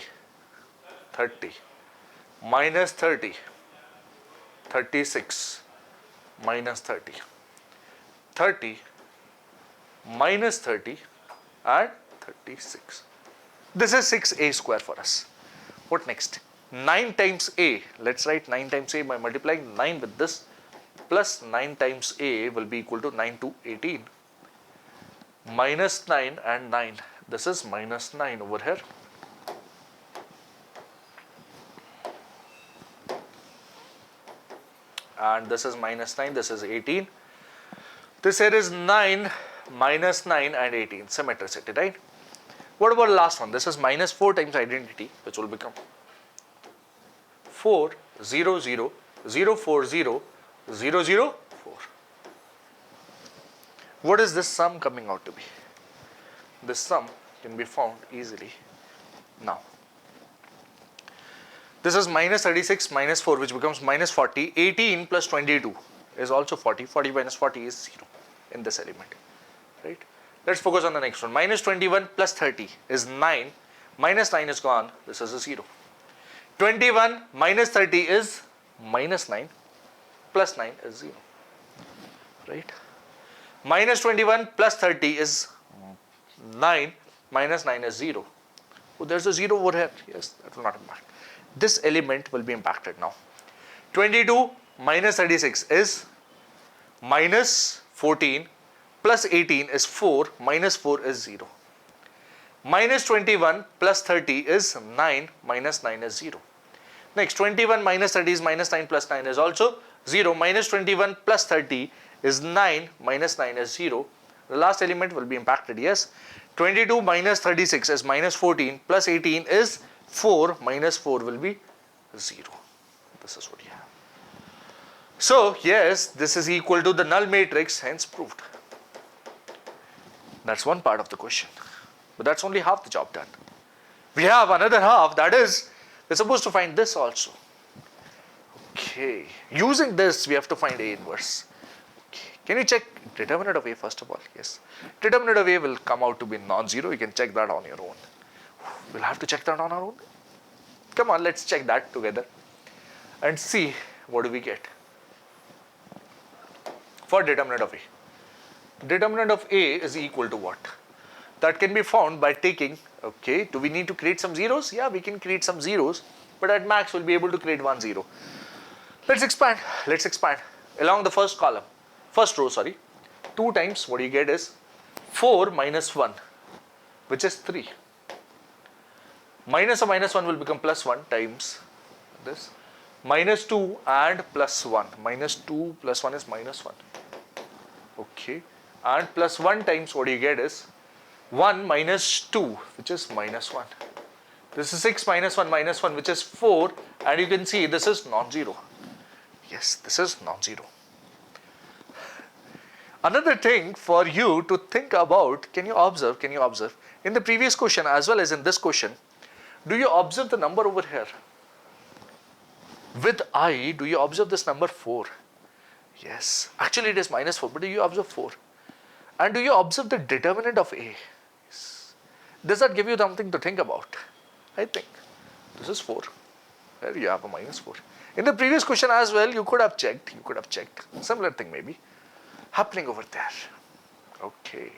30, minus 30, 36, minus 30, 30, minus 30, and 36. This is 6A square for us. What next? 9 times A. Let's write 9 times A by multiplying 9 with this, plus 9 times A will be equal to 9 to 18. Minus 9 and 9. This is minus 9 over here. And this is minus 9, this is 18. This here is 9, minus 9 and 18, symmetricity, right? What about the last one? This is minus 4 times identity, which will become 4, 0, 0, 0, 4, 0, 0, 0, 4. What is this sum coming out to be? This sum can be found easily now. This is minus 36 minus 4, which becomes minus 40. 18 plus 22 is also 40. 40 minus 40 is 0 in this element, right? Let's focus on the next one. Minus 21 plus 30 is 9. Minus 9 is gone. This is a 0. 21 minus 30 is minus 9. Plus 9 is 0, right? Minus 21 plus 30 is 9. Minus 9 is 0. Oh, there's a 0 over here. Yes, that will not impact. This element will be impacted now. 22 minus 36 is minus 14, plus 18 is 4, minus 4 is 0. Minus 21 plus 30 is 9, minus 9 is 0. Next, 21 minus 30 is minus 9 plus 9 is also 0. Minus 21 plus 30 is 9, minus 9 is 0. The last element will be impacted, yes. 22 minus 36 is minus 14, plus 18 is 4, minus 4 will be 0. This is what you have. So, yes, this is equal to the null matrix, hence proved. That's one part of the question. But that's only half the job done. We have another half, that is, we're supposed to find this also. Okay. Using this, we have to find A inverse. Okay. Can you check determinant of A first of all? Yes. Determinant of A will come out to be non-zero. You can check that on your own. We'll have to check that on our own. Come on, let's check that together and see what do we get for determinant of A. Determinant of A is equal to what? That can be found by taking, okay, do we need to create some zeros? Yeah, we can create some zeros, but at max we'll be able to create one zero. Let's expand. Let's expand. Along the first column, first row, sorry, 2 times what you get is 4 minus 1, which is 3. Minus a minus 1 will become plus 1 times this. Minus 2 and plus 1. Minus 2 plus 1 is minus 1. Okay. And plus 1 times what you get is 1 minus 2, which is minus 1. This is 6 minus 1, which is 4. And you can see this is non-zero. Yes, this is non-zero. Another thing for you to think about, can you observe, in the previous question as well as in this question, do you observe the number over here? With I, do you observe this number 4? Yes, actually it is minus 4, but do you observe 4? And do you observe the determinant of A? Yes. Does that give you something to think about? I think this is 4. There you have a minus 4. In the previous question as well, you could have checked. Similar thing maybe happening over there. Okay.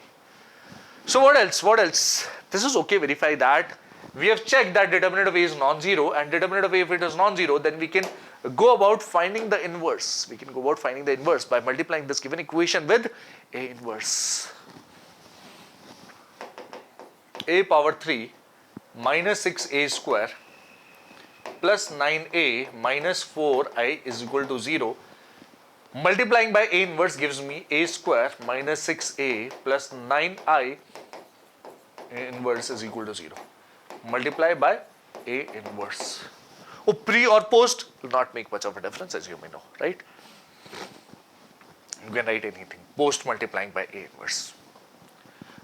So what else? This is okay, verify that. We have checked that determinant of A is non-zero, and determinant of A, if it is non-zero, then we can go about finding the inverse. We can go about finding the inverse by multiplying this given equation with A inverse. A power 3 minus 6A square plus 9A minus 4I is equal to 0. Multiplying by A inverse gives me A square minus 6A plus 9I inverse is equal to 0. Multiply by A inverse. Oh, pre or post will not make much of a difference, as you may know, right? You can write anything. Post multiplying by A inverse.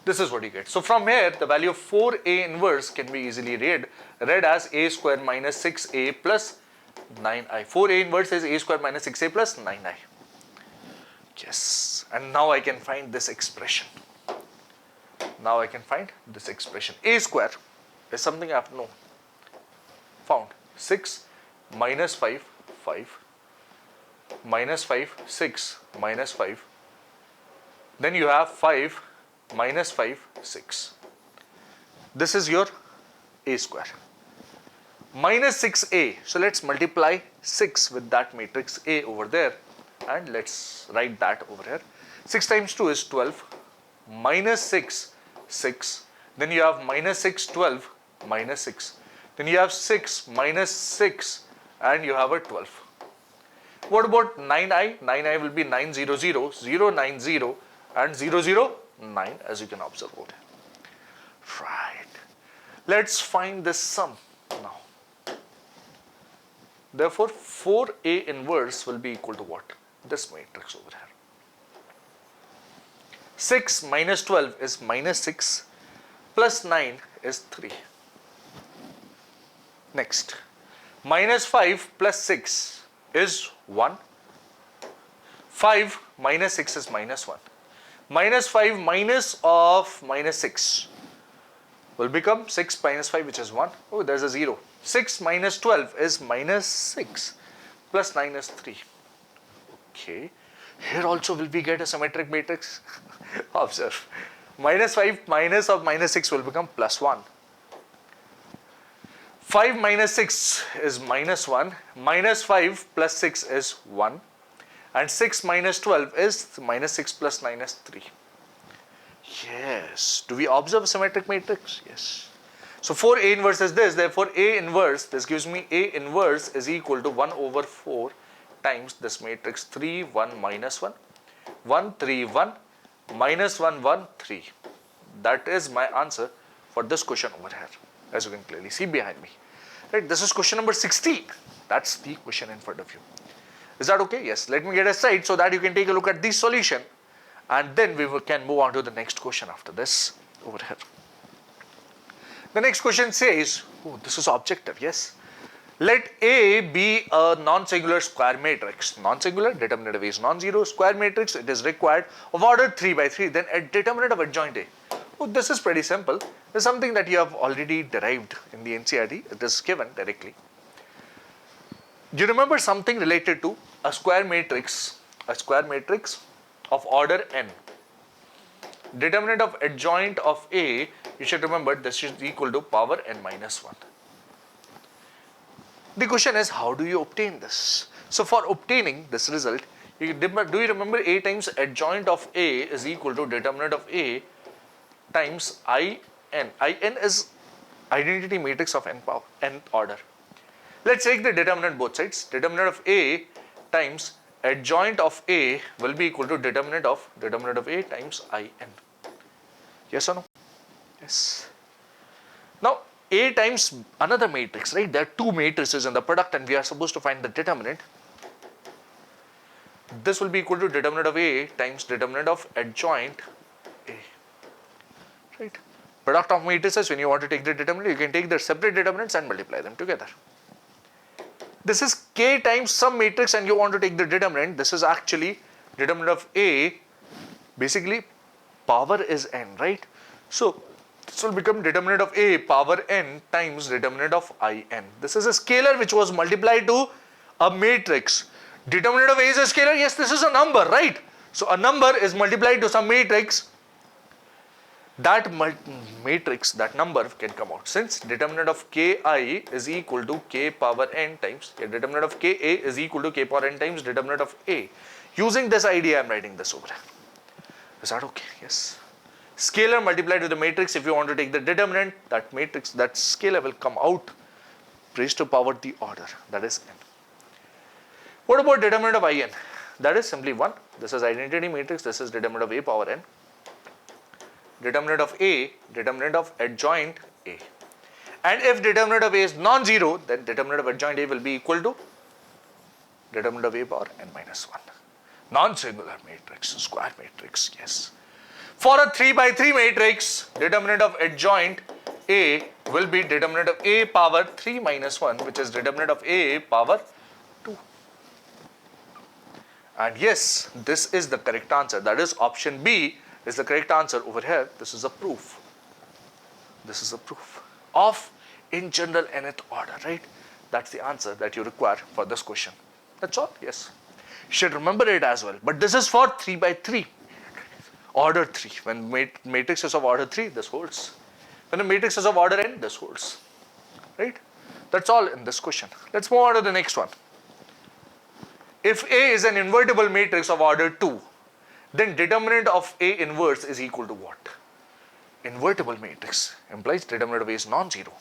This is what you get. So from here, the value of 4A inverse can be easily read as A square minus 6A plus 9I. 4A inverse is A square minus 6A plus 9I. Yes. And now I can find this expression. Now I can find this expression. A square is something I have known. Found. 6 minus 5, 5. Minus 5, 6 minus 5. Then you have 5 minus 5, 6. This is your A square. Minus 6A. So let's multiply 6 with that matrix A over there. And let's write that over here. 6 times 2 is 12. Minus 6, 6. Then you have minus 6, 12, minus 6. Then you have 6 minus 6 and you have a 12. What about 9i? 9i will be 900, 090 and 009, as you can observe over here. Right. Let's find this sum now. Therefore, 4A inverse will be equal to what? This matrix over here. 6 minus 12 is minus 6 plus 9 is 3. Next, minus 5 plus 6 is 1. 5 minus 6 is minus 1. Minus 5 minus of minus 6 will become 6 minus 5, which is 1. Oh, there's a 0. 6 minus 12 is minus 6 plus 9 is 3. Okay. Here also will we get a symmetric matrix? Observe. Minus 5 minus of minus 6 will become plus 1. 5 minus 6 is minus 1. Minus 5 plus 6 is 1. And 6 minus 12 is minus 6 plus 9 is 3. Yes. Do we observe a symmetric matrix? Yes. So 4A inverse is this. Therefore, A inverse, this gives me A inverse is equal to 1 over 4 times this matrix 3, 1, minus 1. 1, 3, 1, minus 1, 1, 3. That is my answer for this question over here, as you can clearly see behind me. Right, this is question number 16. That's the question in front of you. Is that okay? Yes. Let me get a slide so that you can take a look at this solution, and then we can move on to the next question after this over here. The next question says, oh, this is objective, yes. Let A be a non-singular square matrix. Non-singular, determinant of A is non-zero. Square matrix, it is required of order 3 by 3. Then a determinant of adjoint A. Oh, this is pretty simple. This is something that you have already derived in the NCERT. It is given directly. Do you remember something related to a square matrix of order n? Determinant of adjoint of A, you should remember this is equal to power n minus 1. The question is, how do you obtain this? So for obtaining this result, do you remember A times adjoint of A is equal to determinant of A times IN. IN is identity matrix of n power, n order. Let's take the determinant both sides. Determinant of A times adjoint of A will be equal to determinant of A times IN. Yes or no? Yes. Now, A times another matrix, right? There are two matrices in the product and we are supposed to find the determinant. This will be equal to determinant of A times determinant of adjoint A. Right? Product of matrices, when you want to take the determinant, you can take the separate determinants and multiply them together. This is K times some matrix and you want to take the determinant. This is actually determinant of A. Basically, power is n, right? So, this will become determinant of A power n times determinant of IN. This is a scalar which was multiplied to a matrix. Determinant of A is a scalar. Yes, this is a number, right? So, a number is multiplied to some matrix. that matrix, that number can come out. Since determinant of ki is equal to k power n times, determinant of ka is equal to k power n times determinant of a. Using this idea, I am writing this over here. Is that okay? Yes. Scalar multiplied with the matrix, if you want to take the determinant, that matrix, that scalar will come out raised to power the order, that is n. What about determinant of in? That is simply 1. This is identity matrix, this is determinant of a power n. Determinant of a, determinant of adjoint a. And if determinant of a is non-zero, then determinant of adjoint a will be equal to determinant of a power n minus 1. Non-singular matrix, square matrix, yes. For a 3 by 3 matrix, determinant of adjoint a will be determinant of a power 3 minus 1, which is determinant of a power 2. And yes, this is the correct answer. That is option B is the correct answer over here. This is a proof. This is a proof of in general nth order, right? That's the answer that you require for this question. That's all, yes. You should remember it as well. But this is for 3 by 3. Order 3. When matrix is of order 3, this holds. When the matrix is of order n, this holds. Right? That's all in this question. Let's move on to the next one. If A is an invertible matrix of order 2, then determinant of A inverse is equal to what? Invertible matrix implies determinant of A is non-zero.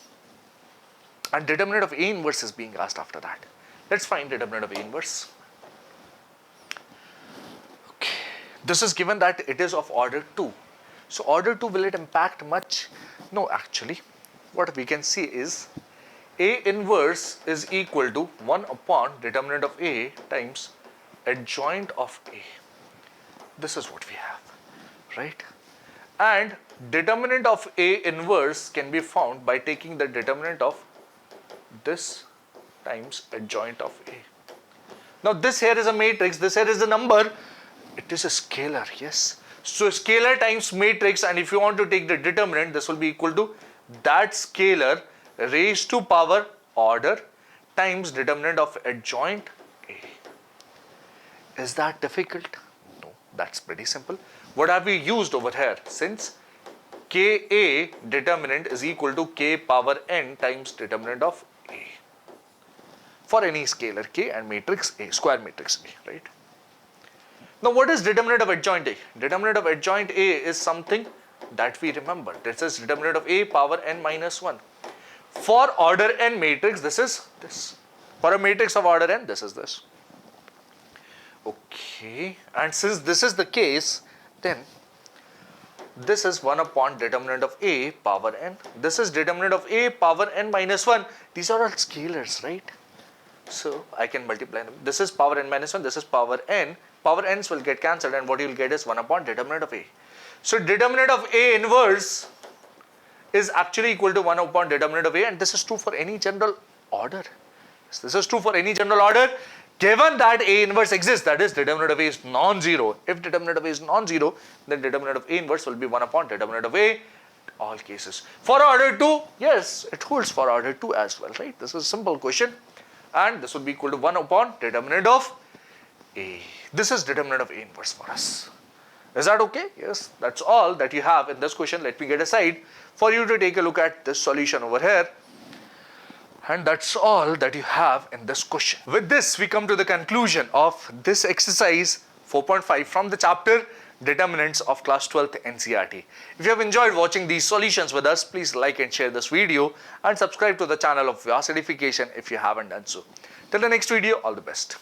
And determinant of A inverse is being asked after that. Let's find determinant of A inverse. Okay. This is given that it is of order 2. So order 2, will it impact much? No, actually. What we can see is A inverse is equal to 1 upon determinant of A times adjoint of A. This is what we have, right? And determinant of A inverse can be found by taking the determinant of this times adjoint of A. Now this here is a matrix, this here is the number, it is a scalar, yes. So scalar times matrix, and if you want to take the determinant, this will be equal to that scalar raised to power order times determinant of adjoint A. Is that difficult? No, that's pretty simple. What have we used over here? Since Ka determinant is equal to k power n times determinant of A for any scalar k and matrix A, square matrix A, right? Now what is determinant of adjoint A? Determinant of adjoint A is something that we remember. This is determinant of A power n minus 1. For order n matrix, this is this. For a matrix of order n, this is this. Okay, and since this is the case, then this is 1 upon determinant of A power n. This is determinant of A power n minus 1. These are all scalars, right? So I can multiply them. This is power n minus 1, this is power n. Power n's will get cancelled, and what you will get is 1 upon determinant of A. So determinant of A inverse is actually equal to 1 upon determinant of A, and this is true for any general order. Yes, this is true for any general order. Given that A inverse exists, that is determinant of A is non-zero. If determinant of A is non-zero, then determinant of A inverse will be 1 upon determinant of A, all cases. For order 2, yes, it holds for order 2 as well, right? This is a simple question, and this will be equal to 1 upon determinant of A. This is determinant of A inverse for us. Is that okay? Yes, that's all that you have in this question. Let me get aside for you to take a look at this solution over here. And that's all that you have in this question. With this, we come to the conclusion of this exercise 4.5 from the chapter Determinants of Class 12th NCERT. If you have enjoyed watching these solutions with us, please like and share this video and subscribe to the channel of Vyas Edification if you haven't done so. Till the next video, all the best.